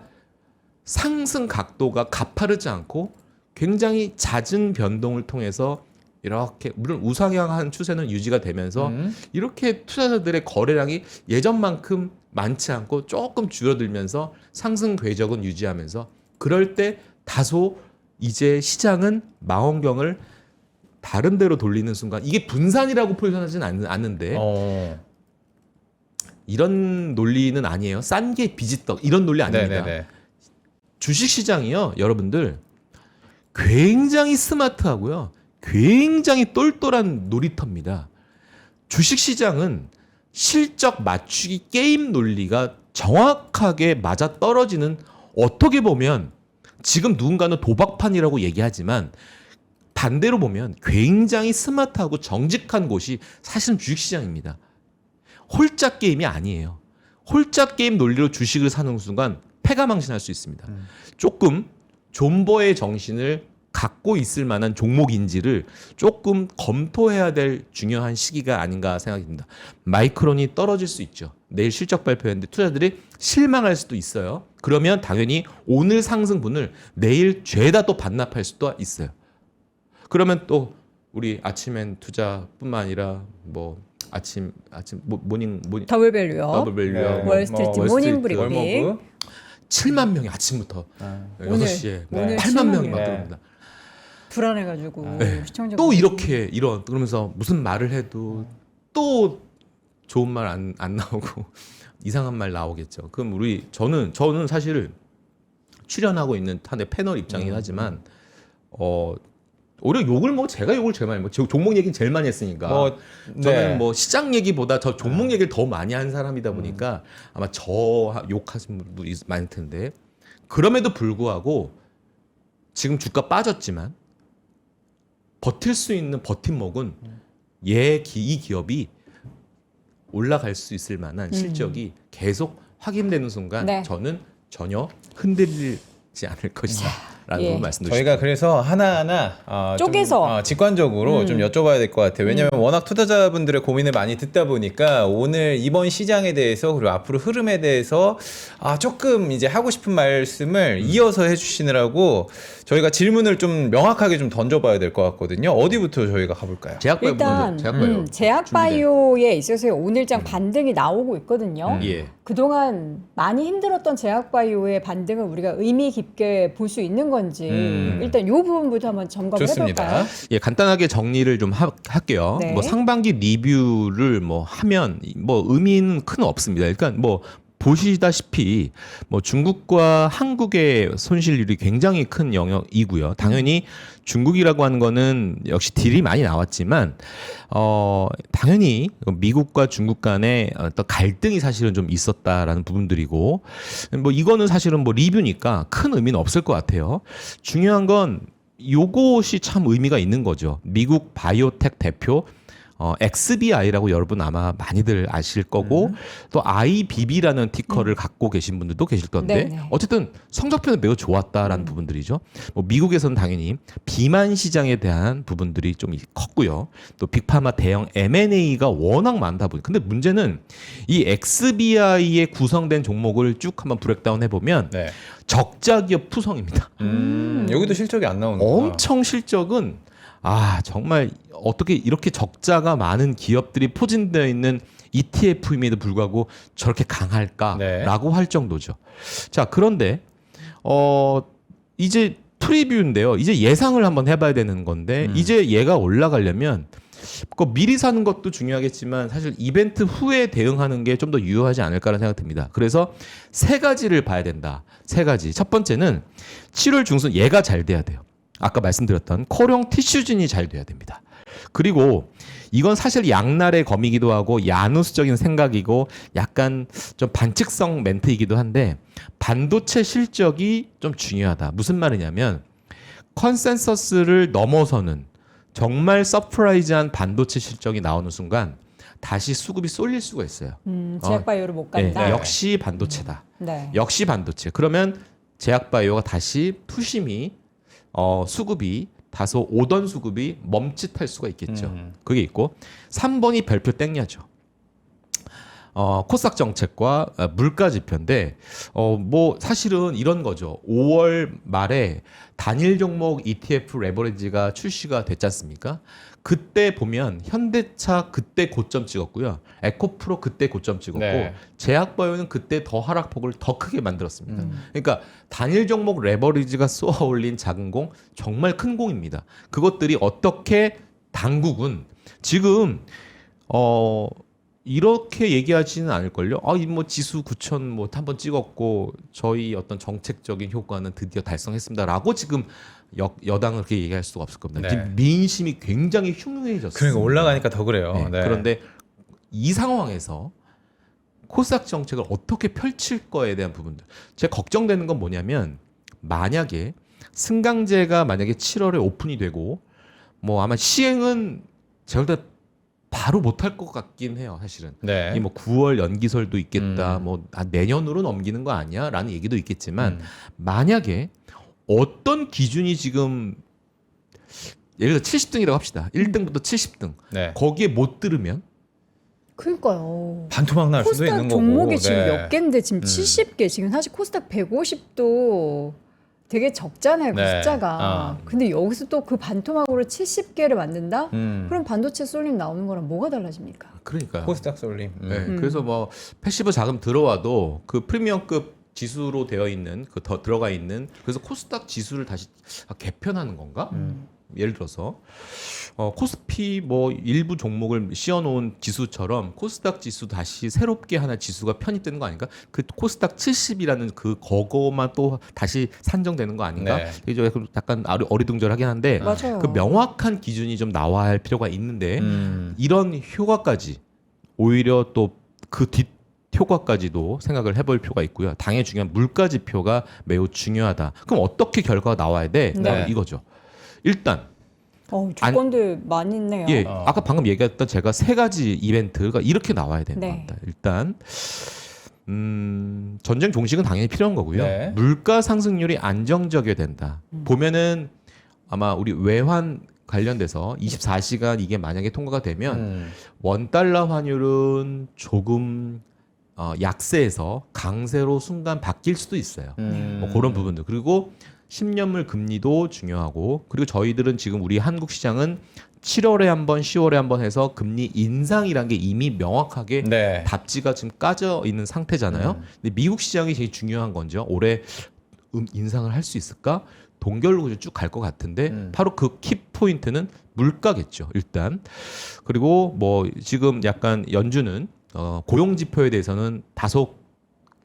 상승 각도가 가파르지 않고 굉장히 잦은 변동을 통해서 이렇게 물론 우상향한 추세는 유지가 되면서 이렇게 투자자들의 거래량이 예전만큼 많지 않고 조금 줄어들면서 상승 궤적은 유지하면서 그럴 때 다소 이제 시장은 망원경을 다른 데로 돌리는 순간 이게 분산이라고 표현하지는 않는데 이런 논리는 아니에요. 싼 게 비지떡 이런 논리 아닙니다. 네네네. 주식 시장이요, 여러분들 굉장히 스마트하고요, 굉장히 똘똘한 놀이터입니다. 주식 시장은 실적 맞추기 게임 논리가 정확하게 맞아 떨어지는 어떻게 보면 지금 누군가는 도박판이라고 얘기하지만 반대로 보면 굉장히 스마트하고 정직한 곳이 사실은 주식 시장입니다. 홀짝 게임이 아니에요. 홀짝 게임 논리로 주식을 사는 순간 패가망신할 수 있습니다. 조금 존버의 정신을 갖고 있을 만한 종목인지를 조금 검토해야 될 중요한 시기가 아닌가 생각이 듭니다. 마이크론이 떨어질 수 있죠. 내일 실적 발표했는데 투자들이 실망할 수도 있어요. 그러면 당연히 오늘 상승분을 내일 죄다 또 반납할 수도 있어요. 그러면 또 우리 아침엔 투자뿐만 아니라 뭐 아침 모닝 더블밸류요. 더블밸류, 월스트리트 모닝 브리핑. 월머그. 7만 명이 아침부터 오늘, 6시에 오늘 8만 명이 막 네. 들어옵니다. 불안해가지고 시청자 또 이렇게 그러면서 무슨 말을 해도 또 좋은 말 안 나오고 이상한 말 나오겠죠. 그럼 저는 사실 출연하고 있는 한의 패널 입장이긴 하지만 오히려 제가 욕을 제일 많이 종목 얘기는 제일 많이 했으니까 저는 뭐 시장 얘기보다 저 종목 얘기를 더 많이 한 사람이다 보니까 아마 저 욕하신 분도 많을 텐데 그럼에도 불구하고 지금 주가 빠졌지만 버틸 수 있는 버팀목은 이 기업이 올라갈 수 있을 만한 실적이 계속 확인되는 순간 네. 저는 전혀 흔들리지 않을 것이다. 라는 예. 말씀드리고 저희가 그래서 하나하나 쪼개서. 직관적으로 좀 여쭤봐야 될 것 같아요. 왜냐하면 워낙 투자자분들의 고민을 많이 듣다 보니까 오늘 이번 시장에 대해서 그리고 앞으로 흐름에 대해서 조금 이제 하고 싶은 말씀을 이어서 해주시느라고 저희가 질문을 좀 명확하게 좀 던져봐야 될 것 같거든요. 어디부터 저희가 가볼까요? 제약바이오 일단 제약바이오 제약바이오에 있어서 오늘장 반등이 나오고 있거든요. 예. 그동안 많이 힘들었던 제약바이오의 반등을 우리가 의미 깊게 볼 수 있는 건지 일단 이 부분부터 한번 점검을 좋습니다. 해볼까요? 예, 간단하게 정리를 좀 할게요. 네. 뭐 상반기 리뷰를 뭐 하면 뭐 의미는 큰 없습니다. 그러니까 뭐 보시다시피 뭐 중국과 한국의 손실률이 굉장히 큰 영역이고요. 당연히 중국이라고 하는 거는 역시 딜이 많이 나왔지만 당연히 미국과 중국 간의 어떤 갈등이 사실은 좀 있었다라는 부분들이고 뭐 이거는 사실은 뭐 리뷰니까 큰 의미는 없을 것 같아요. 중요한 건 요것이 참 의미가 있는 거죠. 미국 바이오텍 대표 XBI라고 여러분 아마 많이들 아실 거고 또 IBB라는 티커를 갖고 계신 분들도 계실 건데 네네. 어쨌든 성적표는 매우 좋았다라는 부분들이죠. 뭐 미국에서는 당연히 비만 시장에 대한 부분들이 좀 컸고요. 또 빅파마 대형 M&A가 워낙 많다 보니 근데 문제는 이 XBI에 구성된 종목을 쭉 한번 브렉다운 해보면 네. 적자 기업 투성입니다. 여기도 실적이 안 나오는 엄청 실적은 정말 어떻게 이렇게 적자가 많은 기업들이 포진되어 있는 ETF임에도 불구하고 저렇게 강할까라고 할 정도죠. 자, 그런데 이제 프리뷰인데요. 이제 예상을 한번 해봐야 되는 건데 이제 얘가 올라가려면 미리 사는 것도 중요하겠지만 사실 이벤트 후에 대응하는 게 좀 더 유효하지 않을까라는 생각이 듭니다. 그래서 세 가지를 봐야 된다. 세 가지. 첫 번째는 7월 중순 얘가 잘 돼야 돼요. 아까 말씀드렸던 코령 티슈진이 잘 돼야 됩니다. 그리고 이건 사실 양날의 검이기도 하고 야누스적인 생각이고 약간 좀 반칙성 멘트이기도 한데 반도체 실적이 좀 중요하다. 무슨 말이냐면 컨센서스를 넘어서는 정말 서프라이즈한 반도체 실적이 나오는 순간 다시 수급이 쏠릴 수가 있어요. 제약바이오를 못 간다. 역시 반도체다. 네. 역시 반도체. 그러면 제약바이오가 다시 투심이 수급이 다소 오던 수급이 멈칫할 수가 있겠죠. 그게 있고 3번이 별표 땡야죠. 코스닥 정책과 물가 지표인데 뭐 사실은 이런 거죠. 5월 말에 단일 종목 ETF 레버리지가 출시가 됐지 않습니까? 그때 보면 현대차 그때 고점 찍었고요. 에코프로 그때 고점 찍었고 네. 제약바이오는 그때 더 하락폭을 더 크게 만들었습니다. 그러니까 단일 종목 레버리지가 쏘아 올린 작은 공 정말 큰 공입니다. 그것들이 어떻게 당국은 지금 이렇게 얘기하지는 않을걸요. 이 뭐 지수 9천 뭐 한번 찍었고 저희 어떤 정책적인 효과는 드디어 달성했습니다라고 지금 여당은 그렇게 얘기할 수가 없을 겁니다. 네. 지금 민심이 굉장히 흉흉해졌어요. 그러니까 올라가니까 더 그래요. 네. 네. 그런데 이 상황에서 코스닥 정책을 어떻게 펼칠 거에 대한 부분들. 제가 걱정되는 건 뭐냐면 만약에 승강제가 만약에 7월에 오픈이 되고 뭐 아마 시행은 제가 볼 때 바로 못할 것 같긴 해요, 사실은. 네. 이 뭐 9월 연기설도 있겠다, 뭐 내년으로 넘기는 거 아니야라는 얘기도 있겠지만 만약에 어떤 기준이 지금 예를 들어 70등이라고 합시다. 1등부터 70등 네. 거기에 못 들으면 그러니까요. 반토막 날 수도 코스닥 있는 거고. 종목이 지금 네. 몇 개인데 지금 70개. 지금 사실 코스닥 150도 되게 적잖아요, 그 네. 숫자가. 근데 여기서 또 그 반토막으로 70개를 만든다? 그럼 반도체 쏠림 나오는 거랑 뭐가 달라집니까? 그러니까요. 코스닥 쏠림. 네, 그래서 뭐 패시브 자금 들어와도 그 프리미엄급 지수로 되어 있는 그 더 들어가 있는 그래서 코스닥 지수를 다시 개편하는 건가? 예를 들어서 코스피 뭐 일부 종목을 씌워놓은 지수처럼 코스닥 지수 다시 새롭게 하나 지수가 편입되는 거 아닌가? 그 코스닥 70이라는 그 거거만 또 다시 산정되는 거 아닌가? 네. 이게 좀 약간 어리둥절하긴 한데 맞아요. 그 명확한 기준이 좀 나와야 할 필요가 있는데 이런 효과까지 오히려 또 그 뒷 효과까지도 생각을 해볼 필요가 있고요. 당연히 중요한 물가 지표가 매우 중요하다. 그럼 어떻게 결과가 나와야 돼? 네. 이거죠. 일단 조건들 많이 있네요. 예, 아까 방금 얘기했던 제가 세 가지 이벤트가 이렇게 나와야 되는 네. 겁니다. 일단 전쟁 종식은 당연히 필요한 거고요. 네. 물가 상승률이 안정적이어야 된다. 보면은 아마 우리 외환 관련돼서 24시간 이게 만약에 통과가 되면 원달러 환율은 조금 약세에서 강세로 순간 바뀔 수도 있어요. 뭐 그런 부분들. 그리고 10년물 금리도 중요하고 그리고 저희들은 지금 우리 한국 시장은 7월에 한 번, 10월에 한 번 해서 금리 인상이란 게 이미 명확하게 네. 답지가 지금 까져 있는 상태잖아요. 근데 미국 시장이 제일 중요한 건죠. 올해 인상을 할 수 있을까? 동결로 쭉 갈 것 같은데 바로 그 키 포인트는 물가겠죠. 일단 그리고 뭐 지금 약간 연준은 고용 지표에 대해서는 다소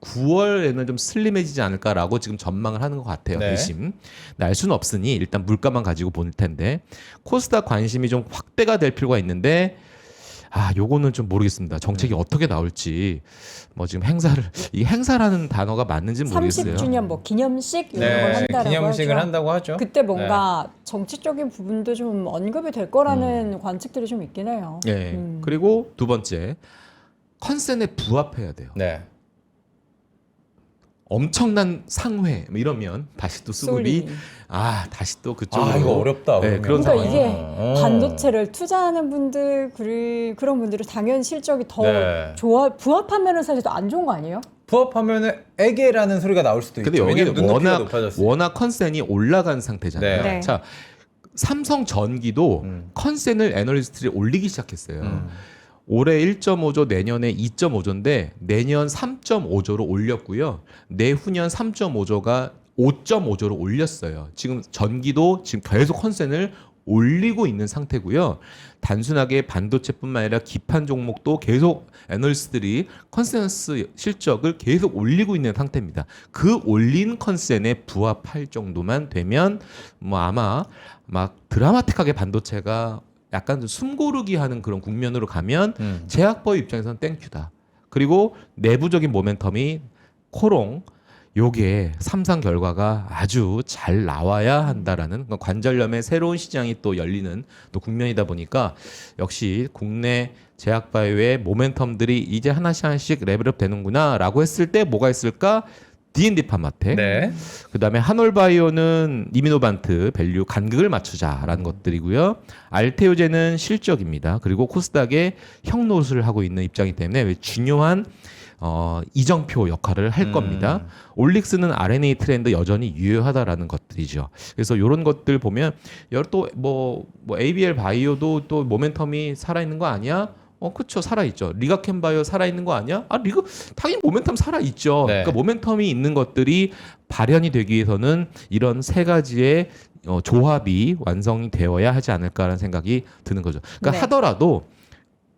9월에는 좀 슬림해지지 않을까라고 지금 전망을 하는 것 같아요. 네. 대신 알 수는 없으니 일단 물가만 가지고 볼 텐데 코스닥 관심이 좀 확대가 될 필요가 있는데 요거는 좀 모르겠습니다. 정책이 어떻게 나올지 뭐 지금 이 행사라는 단어가 맞는지 모르겠어요. 30주년 뭐 기념식 이런 걸 네. 한다라고 기념식을 하죠. 한다고 하죠. 그때 뭔가 정치적인 부분도 좀 언급이 될 거라는 관측들이 좀 있긴 해요. 네. 그리고 두 번째 컨센에 부합해야 돼요. 네. 엄청난 상회 뭐 이러면 다시 또 수급이 쏠림이. 다시 또 그쪽으로 이거 어렵다. 네, 그러면. 그런 그러니까 상황이에요. 이게 반도체를 투자하는 분들 그런 분들은 당연히 실적이 더 네. 부합하면은 사실 더 안 좋은 거 아니에요? 부합하면은 애게라는 소리가 나올 수도 근데 있죠. 왜냐면 여기는 눈높이가 높아졌어요. 워낙 컨센이 올라간 상태잖아요. 네. 네. 자, 삼성 전기도 컨센을 애널리스트들이 올리기 시작했어요. 올해 1.5조, 내년에 2.5조인데 내년 3.5조로 올렸고요. 내후년 3.5조가 5.5조로 올렸어요. 지금 전기도 지금 계속 컨센을 올리고 있는 상태고요. 단순하게 반도체뿐만 아니라 기판 종목도 계속 애널리스트들이 컨센서스 실적을 계속 올리고 있는 상태입니다. 그 올린 컨센에 부합할 정도만 되면 뭐 아마 막 드라마틱하게 반도체가 약간 숨고르기 하는 그런 국면으로 가면 제약바의 입장에서는 땡큐다. 그리고 내부적인 모멘텀이 코롱 요게 삼상 결과가 아주 잘 나와야 한다라는 관절염의 새로운 시장이 또 열리는 또 국면이다 보니까 역시 국내 제약바이오의 모멘텀들이 이제 하나씩 레벨업 되는구나라고 했을 때 뭐가 있을까? D&D 파마텍, 네. 그다음에 한올바이오는 이미노반트 밸류 간극을 맞추자라는 것들이고요. 알테오제는 실적입니다. 그리고 코스닥의 형노릇을 하고 있는 입장이기 때문에 중요한 이정표 역할을 할 겁니다. 올릭스는 RNA 트렌드 여전히 유효하다라는 것들이죠. 그래서 이런 것들 보면 또뭐 ABL 바이오도 또 모멘텀이 살아있는 거 아니야? 그쵸, 살아있죠. 리가캠 바이오 살아있는 거 아니야? 당연히 모멘텀 살아있죠. 네. 그러니까 모멘텀이 있는 것들이 발현이 되기 위해서는 이런 세 가지의 조합이 완성이 되어야 하지 않을까라는 생각이 드는 거죠. 그러니까 네. 하더라도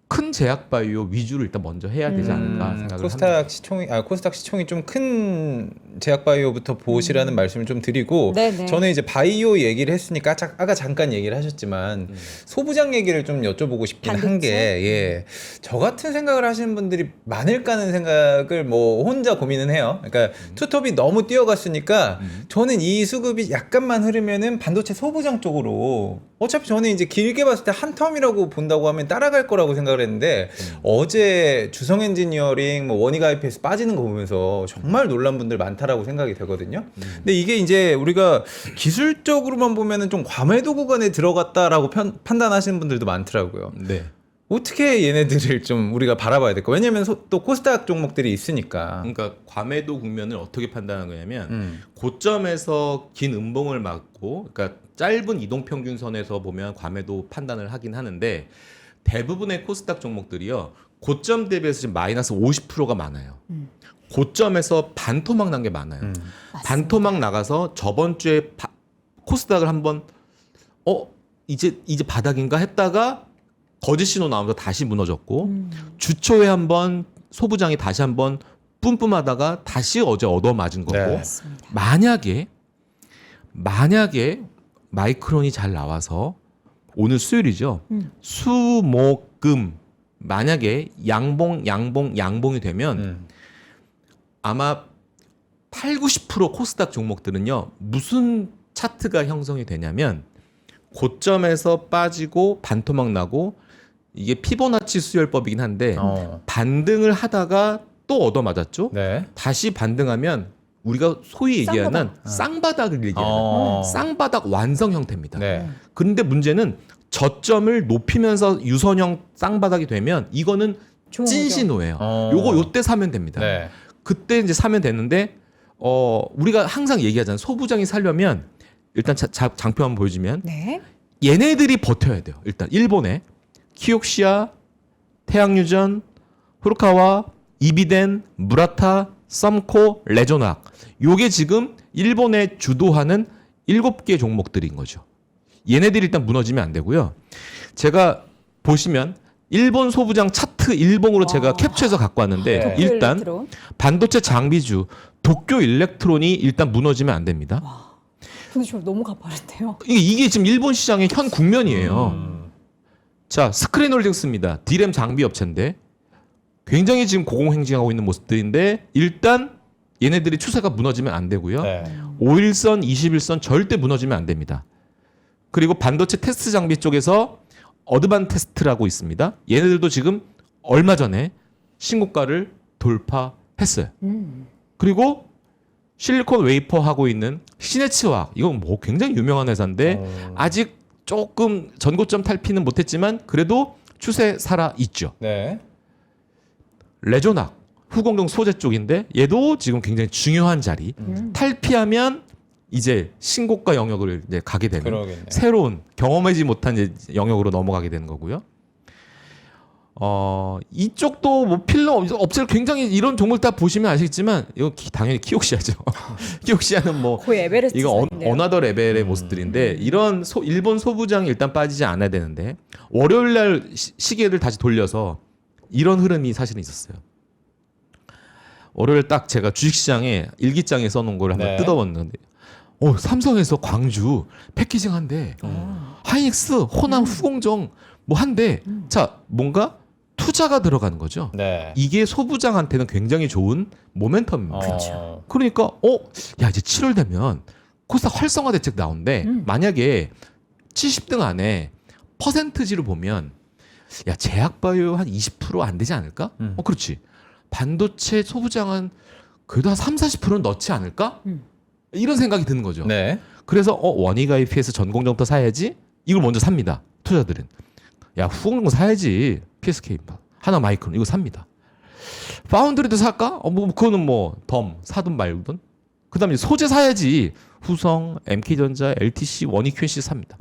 큰 제약 바이오 위주로 일단 먼저 해야 되지 않을까 생각을 합니다. 코스닥 시총이 좀 큰 제약 바이오부터 보시라는 말씀을 좀 드리고 네네. 저는 이제 바이오 얘기를 했으니까 아까 잠깐 얘기를 하셨지만 소부장 얘기를 좀 여쭤보고 싶긴 한 게 저 같은 생각을 하시는 분들이 많을까는 생각을 뭐 혼자 고민은 해요. 그러니까 투톱이 너무 뛰어갔으니까 저는 이 수급이 약간만 흐르면은 반도체 소부장 쪽으로 어차피 저는 이제 길게 봤을 때 한 텀이라고 본다고 하면 따라갈 거라고 생각을 했는데 어제 주성 엔지니어링 뭐 원익 IPS 빠지는 거 보면서 정말 놀란 분들 많다라고 생각이 되거든요. 근데 이게 이제 우리가 기술적으로만 보면은 좀 과매도 구간에 들어갔다라고 판단하시는 분들도 많더라고요. 네. 어떻게 얘네들을 좀 우리가 바라봐야 될까? 왜냐면 또 코스닥 종목들이 있으니까. 그러니까 과매도 국면을 어떻게 판단하는 거냐면 고점에서 긴 음봉을 맞고, 그러니까 짧은 이동평균선에서 보면 과매도 판단을 하긴 하는데 대부분의 코스닥 종목들이요 고점 대비해서 지금 마이너스 50%가 많아요. 고점에서 반토막 난 게 많아요. 반토막 나가서 저번 주에 코스닥을 한번 이제 바닥인가 했다가 거짓 신호 나오면서 다시 무너졌고 주초에 한번 소부장이 다시 한번 뿜뿜하다가 다시 어제 얻어맞은 거고 네. 맞습니다. 만약에 마이크론이 잘 나와서 오늘 수요일이죠. 수목금 만약에 양봉이 되면 아마 80-90% 코스닥 종목들은요. 무슨 차트가 형성이 되냐면 고점에서 빠지고 반토막 나고 이게 피보나치 수열법이긴 한데 반등을 하다가 또 얻어맞았죠. 네. 다시 반등하면 우리가 소위 얘기하는 쌍바닥을 얘기하는 쌍바닥 완성 형태입니다. 네. 그런데 문제는 저점을 높이면서 유선형 쌍바닥이 되면 이거는 좋은 찐 거죠. 신호예요. 요때 사면 됩니다. 네. 그때 이제 사면 되는데 우리가 항상 얘기하잖아요. 소부장이 살려면 일단 장표 한번 보여주면 네. 얘네들이 버텨야 돼요. 일단 일본에 키옥시아, 태양유전, 후르카와, 이비덴, 무라타, 썸코, 레조낙. 요게 지금 일본에 주도하는 7개 종목들인 거죠. 얘네들이 일단 무너지면 안 되고요. 제가 보시면 일본 소부장 차트 일봉으로 제가 캡처해서 갖고 왔는데 네. 일단 일렉트론. 반도체 장비주 도쿄 일렉트론이 일단 무너지면 안 됩니다. 근데 저 너무 가파른데요. 이게 지금 일본 시장의 현 국면이에요. 자, 스크린홀딩스입니다. 디램 장비 업체인데 굉장히 지금 고공행진하고 있는 모습들인데 일단 얘네들이 추세가 무너지면 안 되고요. 네. 5일선, 21선 절대 무너지면 안 됩니다. 그리고 반도체 테스트 장비 쪽에서 어드반테스트라고 있습니다. 얘네들도 지금 얼마 전에 신고가를 돌파했어요. 그리고 실리콘 웨이퍼 하고 있는 시네츠와 이건 뭐 굉장히 유명한 회사인데 아직 조금 전고점 탈피는 못했지만 그래도 추세 살아 있죠. 네. 레조낙 후공정 소재 쪽인데 얘도 지금 굉장히 중요한 자리. 탈피하면 이제 신고가 영역을 이제 가게 되는 그러겠네요. 새로운 경험하지 못한 이제 영역으로 넘어가게 되는 거고요. 이쪽도 뭐 필러 업체를 굉장히 이런 종목을 다 보시면 아시겠지만 이거 당연히 키옥시아죠. 키옥시아는 뭐 거의 에베레스트 이거 상인데요. 어나더 레벨의 모습들인데 이런 일본 소부장이 일단 빠지지 않아야 되는데 월요일 날 시계를 다시 돌려서 이런 흐름이 사실은 있었어요. 월요일 딱 제가 주식시장에 일기장에 써놓은 걸 한번 네. 뜯어봤는데 삼성에서 광주 패키징 한대. 하이닉스, 호남, 후공정 뭐 한대. 자, 뭔가 투자가 들어가는 거죠. 네. 이게 소부장한테는 굉장히 좋은 모멘텀입니다. 그렇죠. 그러니까 야 이제 7월 되면 코스닥 활성화 대책 나온대. 만약에 70등 안에 퍼센트지로 보면 야 제약바이오 한 20% 안 되지 않을까? 그렇지. 반도체 소부장은 그래도 한 30-40%는 넣지 않을까? 이런 생각이 드는 거죠. 네. 그래서 원익 IPS 전공정터 사야지. 이걸 먼저 삽니다. 투자들은. 야, 후공정 사야지. PSK 하나 마이크론 이거 삽니다. 파운드리도 살까? 뭐 그거는 뭐 사든 말든. 그다음에 소재 사야지. 후성, MK전자, LTC, 원익 QNC 삽니다.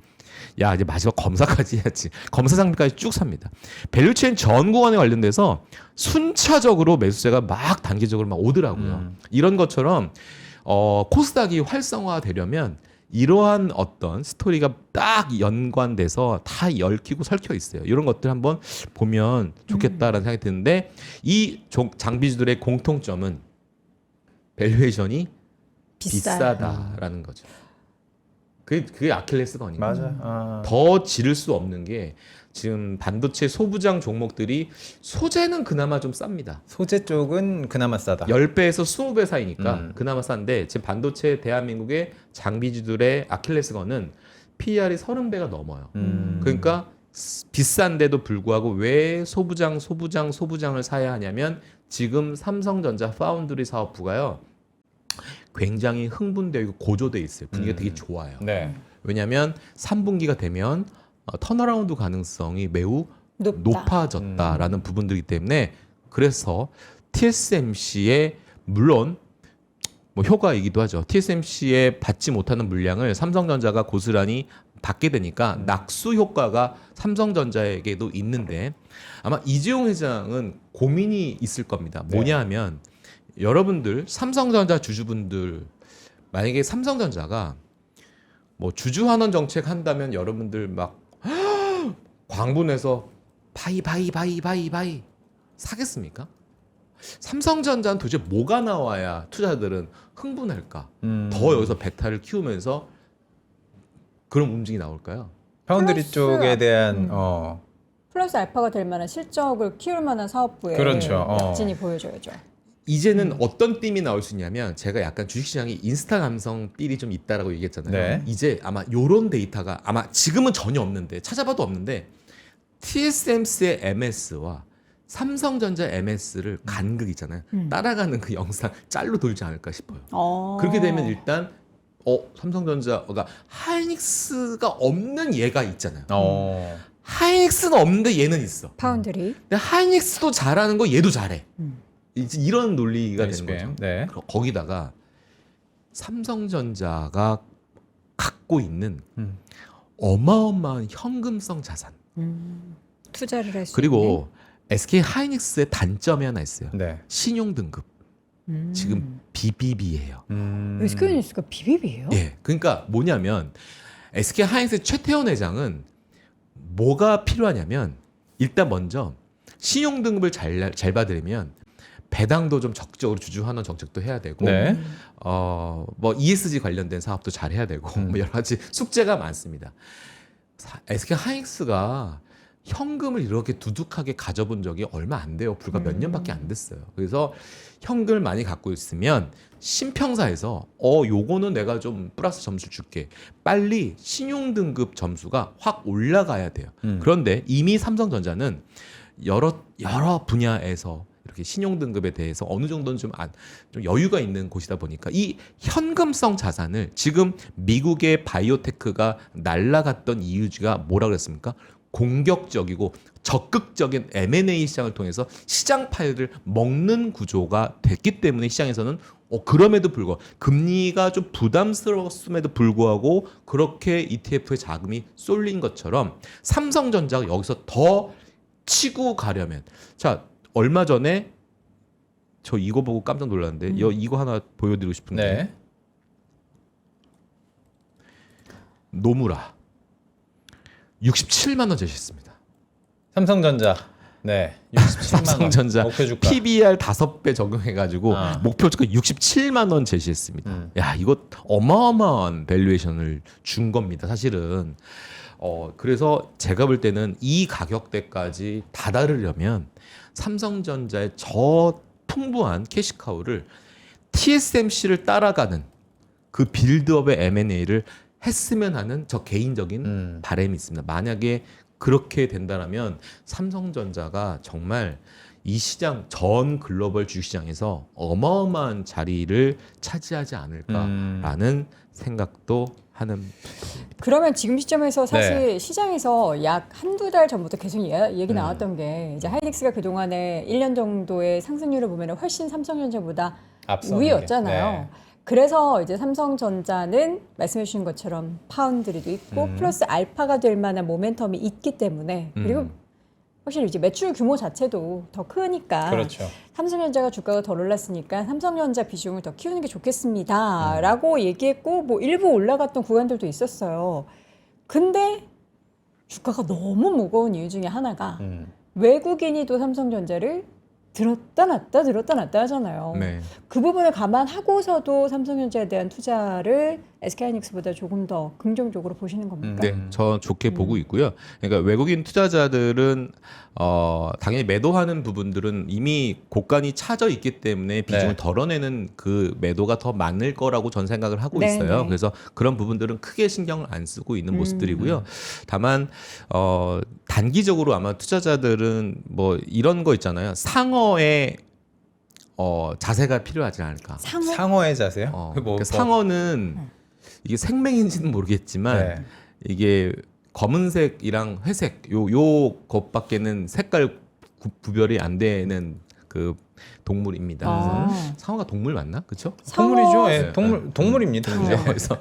야, 이제 마지막 검사까지 해야지. 검사 장비까지 쭉 삽니다. 밸류체인 전 구간에 관련돼서 순차적으로 매수세가 막 단계적으로 막 오더라고요. 이런 것처럼 코스닥이 활성화되려면 이러한 어떤 스토리가 딱 연관돼서 다 얽히고 설켜 있어요. 이런 것들 한번 보면 좋겠다라는 생각이 드는데 이 장비주들의 공통점은 밸류에이션이 비싸다라는 거죠. 그게 아킬레스건이에요. 맞아요. 더 지를 수 없는 게 지금 반도체 소부장 종목들이 소재는 그나마 좀 쌉니다. 소재 쪽은 그나마 싸다. 10배에서 20배 사이니까 그나마 싼데 지금 반도체 대한민국의 장비주들의 아킬레스건은 PER이 30배가 넘어요. 그러니까 비싼데도 불구하고 왜 소부장을 사야 하냐면 지금 삼성전자 파운드리 사업부가요. 굉장히 흥분되어 있고 고조되어 있어요. 분위기가 되게 좋아요. 네. 왜냐하면 3분기가 되면 턴어라운드 가능성이 매우 높아졌다라는 부분들이기 때문에 그래서 TSMC의 물론 뭐 효과이기도 하죠. TSMC에 받지 못하는 물량을 삼성전자가 고스란히 받게 되니까 낙수 효과가 삼성전자에게도 있는데 아마 이재용 회장은 고민이 있을 겁니다. 뭐냐 하면 여러분들 삼성전자 주주분들 만약에 삼성전자가 뭐 주주환원 정책 한다면 여러분들 막 광분해서 바이 사겠습니까? 삼성전자는 도대체 뭐가 나와야 투자들은 흥분할까? 더 여기서 베타를 키우면서 그런 움직임이 나올까요? 파운드리 플러스 쪽에 대한 플러스 알파가 될 만한 실적을 키울 만한 사업부에 그렇죠. 약진이 보여줘야죠. 이제는 어떤 띠이 나올 수 있냐면 제가 약간 주식시장이 인스타 감성 삘이 좀 있다라고 얘기했잖아요. 네. 이제 아마 요런 데이터가 아마 지금은 전혀 없는데 찾아봐도 없는데 TSMC의 MS와 삼성전자 MS를 간극 있잖아요. 따라가는 그 영상 짤로 돌지 않을까 싶어요. 그렇게 되면 일단 삼성전자가 하이닉스가 없는 얘가 있잖아요. 하이닉스는 없는데 얘는 있어. 파운드리. 근데 하이닉스도 잘하는 거 얘도 잘해. 이제 이런 논리가 되는 거죠. 네. 거기다가 삼성전자가 갖고 있는 어마어마한 현금성 자산. 투자를 할 수 그리고 SK 하이닉스의 단점이 하나 있어요. 네. 신용 등급. 지금 BBB예요. SK 뉴스가 비비비예요? 예. 그러니까 뭐냐면 SK 하이닉스 최태원 회장은 뭐가 필요하냐면 일단 먼저 신용 등급을 잘 받으려면 배당도 좀 적극적으로 주주환원 정책도 해야 되고 네. 뭐 ESG 관련된 사업도 잘 해야 되고 뭐 여러 가지 숙제가 많습니다. SK 하이닉스가 현금을 이렇게 두둑하게 가져본 적이 얼마 안 돼요. 불과 몇 년밖에 안 됐어요. 그래서 현금을 많이 갖고 있으면 신평사에서 요거는 내가 좀 플러스 점수 줄게. 빨리 신용 등급 점수가 확 올라가야 돼요. 그런데 이미 삼성전자는 여러 분야에서 이렇게 신용 등급에 대해서 어느 정도는 좀 여유가 있는 곳이다 보니까 이 현금성 자산을 지금 미국의 바이오테크가 날아갔던 이유가 뭐라 그랬습니까? 공격적이고 적극적인 M&A 시장을 통해서 시장 파일을 먹는 구조가 됐기 때문에 시장에서는 그럼에도 불구하고 금리가 좀 부담스러웠음에도 불구하고 그렇게 ETF의 자금이 쏠린 것처럼 삼성전자가 여기서 더 치고 가려면 자 얼마 전에 저 이거 보고 깜짝 놀랐는데 이거 하나 보여드리고 싶은데 네. 노무라 67만 원 제시했습니다. 삼성전자. 네. 67만 원. 삼성전자 목표 주가. PBR 5배 적용해가지고 목표 주가 67만 원 제시했습니다. 야 이거 어마어마한 밸류에이션을 준 겁니다. 사실은. 그래서 제가 볼 때는 이 가격대까지 다다르려면 삼성전자의 저 풍부한 캐시카우를 TSMC를 따라가는 그 빌드업의 M&A를 했으면 하는 저 개인적인 바람이 있습니다. 만약에 그렇게 된다면 삼성전자가 정말 이 시장 전 글로벌 주식시장에서 어마어마한 자리를 차지하지 않을까라는 생각도 하는. 그러면 지금 시점에서 사실 네. 시장에서 약 한두 달 전부터 계속 얘기 나왔던 게 이제 하이닉스가 그동안에 1년 정도의 상승률을 보면 훨씬 삼성전자보다 앞서는 위였잖아요. 게. 네. 그래서 이제 삼성전자는 말씀해 주신 것처럼 파운드리도 있고 플러스 알파가 될 만한 모멘텀이 있기 때문에 그리고 확실히 이제 매출 규모 자체도 더 크니까 그렇죠. 삼성전자가 주가가 더 올랐으니까 삼성전자 비중을 더 키우는 게 좋겠습니다라고 얘기했고 뭐 일부 올라갔던 구간들도 있었어요. 근데 주가가 너무 무거운 이유 중에 하나가 외국인이 또 삼성전자를 들었다 놨다 하잖아요. 네. 그 부분을 감안하고서도 삼성전자에 대한 투자를 SK하이닉스보다 조금 더 긍정적으로 보시는 겁니까? 네, 저 좋게 보고 있고요. 그러니까 외국인 투자자들은 당연히 매도하는 부분들은 이미 고간이 차져 있기 때문에 비중을 네. 덜어내는 그 매도가 더 많을 거라고 전 생각을 하고 네, 있어요. 네. 그래서 그런 부분들은 크게 신경을 안 쓰고 있는 모습들이고요. 다만 단기적으로 아마 투자자들은 뭐 이런 거 있잖아요. 상어의 자세가 필요하지 않을까. 상어의 자세요? 그러니까 상어는 이게 생명인지는 모르겠지만 네. 이게 검은색이랑 회색 요 것밖에는 색깔 구별이 안 되는 그 동물입니다. 아. 그래서 상어가 동물 맞나? 그렇죠? 동물이죠. 예, 네. 동물입니다. 그래서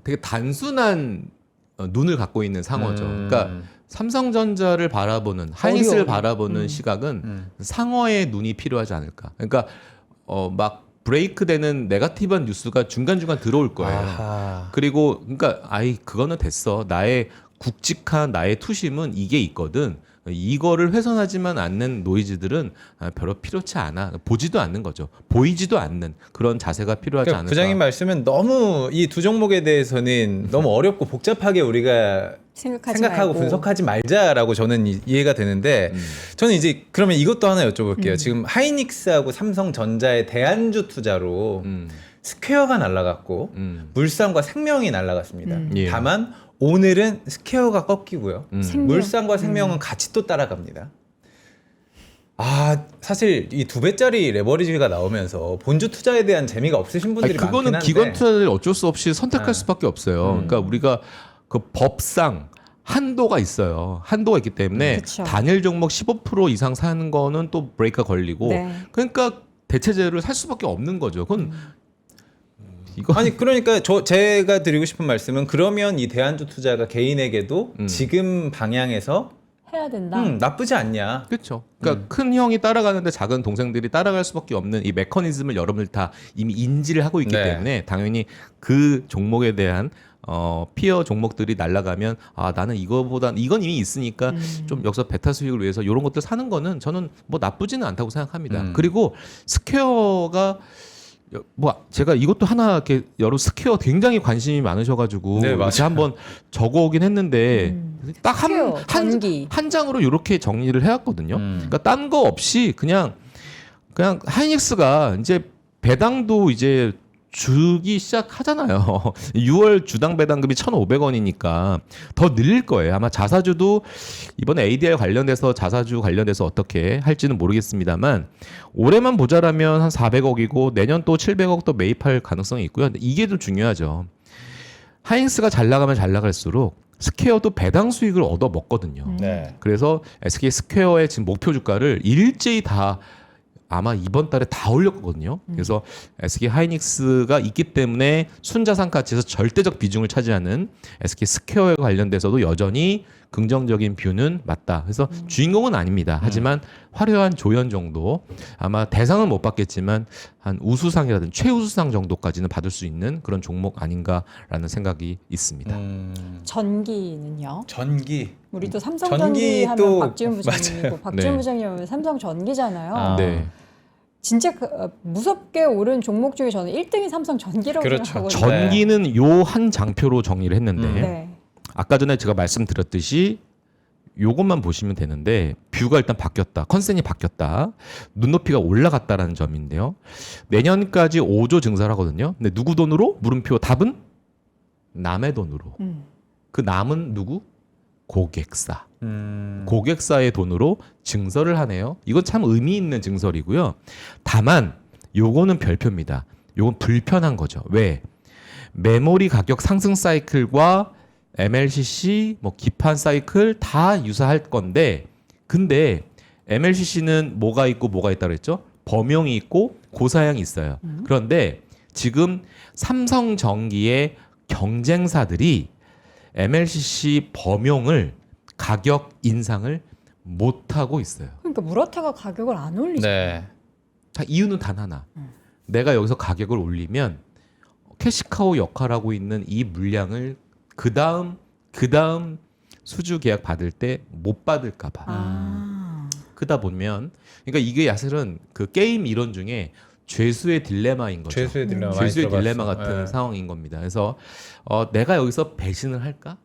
되게 단순한 눈을 갖고 있는 상어죠. 그러니까 삼성전자를 바라보는 하이닉스를 어려워. 바라보는 시각은 상어의 눈이 필요하지 않을까. 그러니까 막 브레이크되는 네거티브한 뉴스가 중간중간 들어올 거예요. 아하. 그리고 그러니까 그거는 됐어. 나의 굵직한 나의 투심은 이게 있거든. 이거를 훼손하지만 않는 노이즈들은 별로 필요치 않아. 보지도 않는 거죠. 보이지도 않는 그런 자세가 필요하지 그러니까 않을까. 부장님 말씀은 너무 이 두 종목에 대해서는 너무 어렵고 복잡하게 우리가 생각하고 말고. 분석하지 말자라고 저는 이해가 되는데 저는 이제 그러면 이것도 하나 여쭤볼게요. 지금 하이닉스하고 삼성전자의 대안주 투자로 스퀘어가 날라갔고 물산과 생명이 날라갔습니다. 예. 다만 오늘은 스퀘어가 꺾이고요. 생명. 물산과 생명은 같이 또 따라갑니다. 사실 이 2배짜리 레버리지가 나오면서 본주 투자에 대한 재미가 없으신 분들이 많긴 그거는 한데 기관 투자자들이 어쩔 수 없이 선택할 네. 수밖에 없어요. 그러니까 우리가 그 법상 한도가 있어요. 한도가 있기 때문에 그쵸. 단일 종목 15% 이상 사는 거는 또 브레이크가 걸리고 네. 그러니까 대체제를 살 수밖에 없는 거죠. 그건 이거 아니 그러니까 제가 드리고 싶은 말씀은 그러면 이 대안주 투자가 개인에게도 지금 방향에서 해야 된다. 나쁘지 않냐. 그렇죠. 그러니까 큰 형이 따라가는데 작은 동생들이 따라갈 수밖에 없는 이 메커니즘을 여러분들 다 이미 인지를 하고 있기 네. 때문에 당연히 그 종목에 대한 피어 종목들이 날아가면 나는 이거보다 이건 이미 있으니까 좀 여기서 베타 수익을 위해서 이런 것들 사는 거는 저는 뭐 나쁘지는 않다고 생각합니다. 그리고 스퀘어가 뭐 제가 이것도 하나 이렇게 여러 스퀘어 굉장히 관심이 많으셔가지고 네, 맞아요. 이렇게 한번 적어오긴 했는데 딱 스퀘어, 전기. 한 장으로 이렇게 정리를 해왔거든요. 그러니까 딴 거 없이 그냥 하이닉스가 이제 배당도 이제 주기 시작하잖아요. 6월 주당 배당금이 1,500원이니까 더 늘릴 거예요. 아마 자사주도 이번에 ADR 관련돼서 자사주 관련돼서 어떻게 할지는 모르겠습니다만 올해만 모자라면 한 400억이고 내년 또 700억 또 매입할 가능성이 있고요. 근데 이게 좀 중요하죠. 하이닉스가 잘 나가면 잘 나갈수록 스퀘어도 배당 수익을 얻어 먹거든요. 네. 그래서 SK 스퀘어의 지금 목표 주가를 일제히 다 아마 이번 달에 다 올렸거든요. 그래서 SK 하이닉스가 있기 때문에 순자산 가치에서 절대적 비중을 차지하는 SK 스퀘어에 관련돼서도 여전히 긍정적인 뷰는 맞다. 그래서 주인공은 아닙니다. 하지만 화려한 조연 정도 아마 대상은 못 받겠지만 한 우수상이라든지 최우수상 정도까지는 받을 수 있는 그런 종목 아닌가라는 생각이 있습니다. 전기는요? 전기. 우리 또 삼성 전기 전기 하면 또- 박지훈 부장님이고 박지훈 네. 부장님 하면 삼성 전기잖아요. 아. 네. 진짜 무섭게 오른 종목 중에 저는 1등이 삼성 전기라고 그렇죠. 생각하거든요. 전기는 요 한 장표로 정리를 했는데 네. 아까 전에 제가 말씀드렸듯이 요것만 보시면 되는데 뷰가 일단 바뀌었다. 컨센이 바뀌었다. 눈높이가 올라갔다라는 점인데요. 내년까지 5조 증설을 하거든요. 근데 누구 돈으로? 물음표 답은 남의 돈으로. 그 남은 누구? 고객사. 음. 고객사의 돈으로 증설을 하네요. 이건 참 의미 있는 증설이고요. 다만 요거는 별표입니다. 요건 불편한 거죠. 왜? 메모리 가격 상승 사이클과 MLCC 뭐 기판 사이클 다 유사할 건데 근데 MLCC는 뭐가 있고 뭐가 있다 그랬죠? 범용이 있고 고사양이 있어요. 그런데 지금 삼성전기의 경쟁사들이 MLCC 범용을 가격 인상을 못 하고 있어요. 그러니까 무라타가 가격을 안 올리죠. 네. 자, 이유는 단 하나. 내가 여기서 가격을 올리면 캐시카우 역할하고 있는 이 물량을 그 다음 수주 계약 받을 때 못 받을까 봐. 아. 그러다 보면 그러니까 이게 사실은 그 게임 이론 중에 죄수의 딜레마인 거죠. 죄수의 딜레마 많이 죄수의 들어봤어. 딜레마 같은 네. 상황인 겁니다. 그래서 내가 여기서 배신을 할까?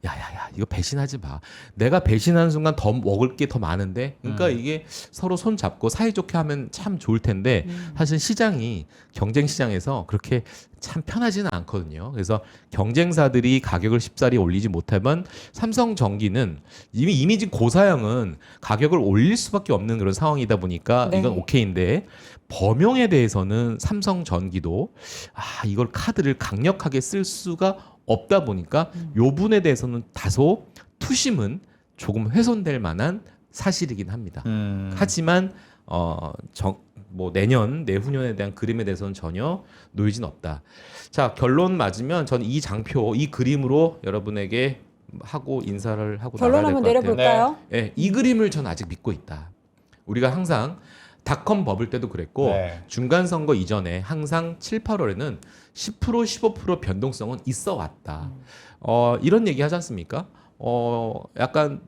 야야야 이거 배신하지 마. 내가 배신하는 순간 더 먹을 게 더 많은데. 그러니까 이게 서로 손 잡고 사이좋게 하면 참 좋을 텐데 사실 시장이 경쟁 시장에서 그렇게 참 편하지는 않거든요. 그래서 경쟁사들이 가격을 쉽사리 올리지 못하면 삼성전기는 이미 지금 고사양은 가격을 올릴 수밖에 없는 그런 상황이다 보니까 네. 이건 오케이인데 범용에 대해서는 삼성전기도 이걸 카드를 강력하게 쓸 수가 없다 보니까 요 분에 대해서는 다소 투심은 조금 훼손될 만한 사실이긴 합니다. 하지만 뭐 내년 내후년에 대한 그림에 대해서는 전혀 노이즈는 없다. 자 결론 맞으면 전 이 장표 이 그림으로 여러분에게 하고 인사를 하고 결론 나가야 될 한번 것 같아요. 내려볼까요? 예, 이 그림을 전 아직 믿고 있다. 우리가 항상 닷컴 버블 때도 그랬고 네. 중간 선거 이전에 항상 7, 8월에는 10% 15% 변동성은 있어 왔다. 이런 얘기 하지 않습니까? 약간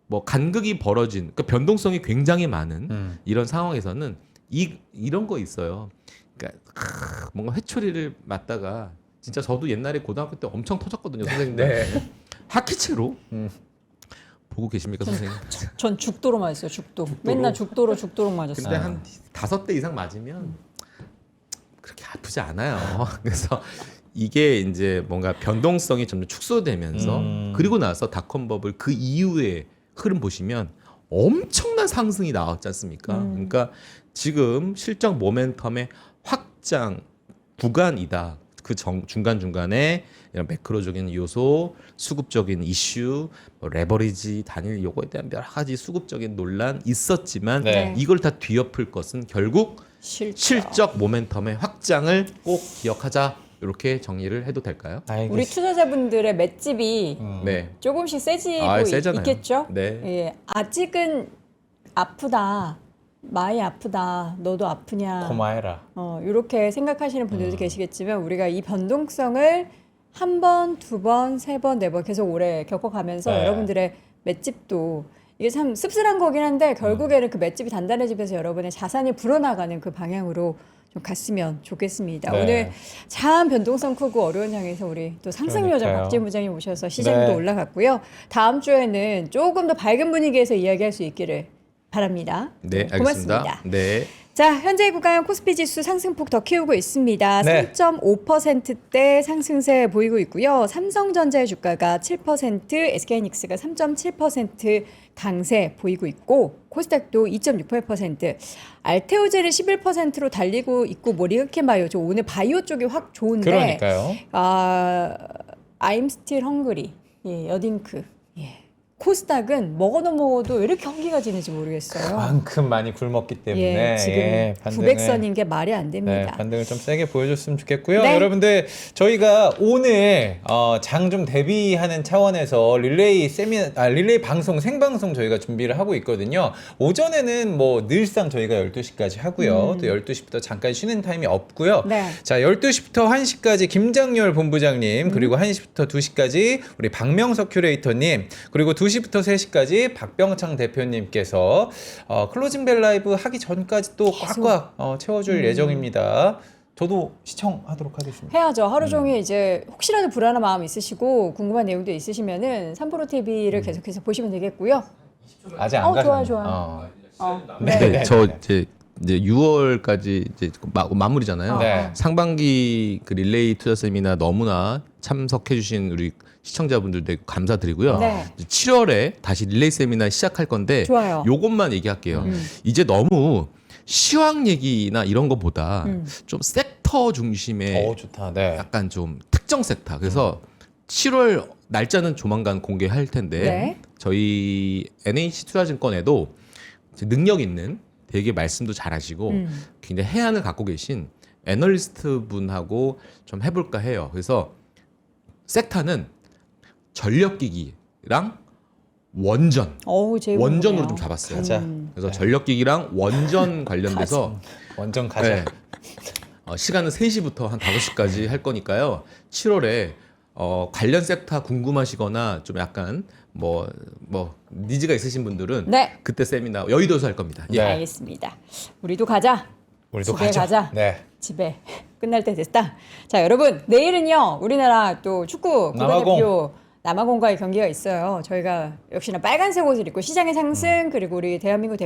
뭐 간극이 벌어진 그러니까 변동성이 굉장히 많은 이런 상황에서는 이런 거 있어요. 그러니까 뭔가 회초리를 맞다가 진짜 저도 옛날에 고등학교 때 엄청 터졌거든요, 선생님들. 네. 하키채로 보고 계십니까, 선생님? 전 죽도로 맞았어요. 죽도. 맨날 죽도로 맞았어요. 근데 한 5대 이상 맞으면 그렇게 아프지 않아요. 그래서 이게 이제 뭔가 변동성이 점점 축소되면서 그리고 나서 닷컴 버블 그 이후에 흐름 보시면 엄청난 상승이 나왔지 않습니까? 그러니까 지금 실적 모멘텀의 확장 구간이다. 그 중간중간에 이런 매크로적인 요소, 수급적인 이슈, 뭐 레버리지, 단일 요거에 대한 여러 가지 수급적인 논란 있었지만 네. 이걸 다 뒤엎을 것은 결국 실적 모멘텀의 확장을 꼭 기억하자. 이렇게 정리를 해도 될까요? 우리 투자자분들의 맷집이 네. 조금씩 세지고 세잖아요. 있겠죠? 네. 예, 아직은 아프다. 많이 아프다. 너도 아프냐. 고마해라. 이렇게 생각하시는 분들도 계시겠지만 우리가 이 변동성을 한 번, 두 번, 세 번, 네 번 계속 오래 겪어가면서 네. 여러분들의 맷집도 이게 참 씁쓸한 거긴 한데 결국에는 그 맷집이 단단해지면서 여러분의 자산이 불어나가는 그 방향으로 좀 갔으면 좋겠습니다. 네. 오늘 참 변동성 크고 어려운 향에서 우리 또 상승요정 그러니까요. 박지은 부장님 오셔서 시장도 네. 올라갔고요. 다음 주에는 조금 더 밝은 분위기에서 이야기할 수 있기를 바랍니다. 네, 고맙습니다. 알겠습니다. 네. 자, 현재 구간 코스피 지수 상승폭 더 키우고 있습니다. 네. 3.5%대 상승세 보이고 있고요. 삼성전자의 주가가 7%, SK하이닉스가 3.7% 강세 보이고 있고 코스닥도 2.68%, 알테오젤은 11%로 달리고 있고 뭐 리그캔바이오 저 오늘 바이오 쪽이 확 좋은데 그러니까요. I'm still hungry. 예, 여딩크. 예. 코스닥은 먹어도 왜 이렇게 허기가 지는지 모르겠어요. 그만큼 많이 굶었기 때문에 예, 지금 반등을 900선인 게 말이 안 네, 됩니다. 반등을 좀 세게 보여줬으면 좋겠고요. 네. 여러분들 저희가 오늘 장 좀 대비하는 차원에서 릴레이 방송 생방송 저희가 준비를 하고 있거든요. 오전에는 뭐 늘상 저희가 12시까지 하고요. 또 12시부터 잠깐 쉬는 타임이 없고요. 네. 자, 12시부터 1시까지 김장열 본부장님, 그리고 1시부터 2시까지 우리 박명석 큐레이터님, 그리고 2시부터 3시까지 박병창 대표님께서 클로징 벨 라이브 하기 전까지 또 꽉꽉 채워줄 예정입니다. 저도 시청하도록 하겠습니다. 해야죠. 하루 종일 이제 혹시라도 불안한 마음 있으시고 궁금한 내용도 있으시면은 삼프로 TV를 계속해서 보시면 되겠고요. 아직 안 가셨나요? 좋아요. 네. 네, 네. 저 이제 6월까지 이제 마무리잖아요. 네. 상반기 그 릴레이 투자 세미나 너무나 참석해주신 우리 시청자분들도 감사드리고요. 네. 7월에 다시 릴레이 세미나 시작할 건데 좋아요. 요것만 얘기할게요. 이제 너무 시황 얘기나 이런 거보다 좀 섹터 중심의 좋다. 네. 약간 좀 특정 섹터. 그래서 7월 날짜는 조만간 공개할 텐데 네. 저희 NH투자증권에도 능력 있는 되게 말씀도 잘하시고 굉장히 해안을 갖고 계신 애널리스트 분하고 좀 해볼까 해요. 그래서 섹터는 전력기기랑 원전, 제일 원전으로 궁금해요. 좀 잡았어요. 가자. 그래서 전력기기랑 원전 관련돼서 원전 가자. 네. 시간은 3시부터 한 5시까지 할 거니까요. 7월에 관련 섹터 궁금하시거나 좀 약간 뭐 니즈가 있으신 분들은 네. 그때 세미나 여의도에서 할 겁니다. 네. 알겠습니다. 우리도 가자. 우리도 집에 가자. 가자. 네. 집에 끝날 때 됐다. 자, 여러분 내일은요 우리나라 또 축구 국가대표 남아공과의 경기가 있어요. 저희가 역시나 빨간색 옷을 입고 시장의 상승 그리고 우리 대한민국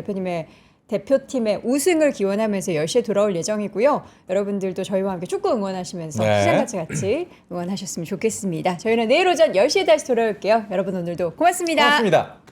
대표팀의 우승을 기원하면서 10시에 돌아올 예정이고요. 여러분들도 저희와 함께 축구 응원하시면서 네. 시장같이 응원하셨으면 좋겠습니다. 저희는 내일 오전 10시에 다시 돌아올게요. 여러분 오늘도 고맙습니다. 고맙습니다.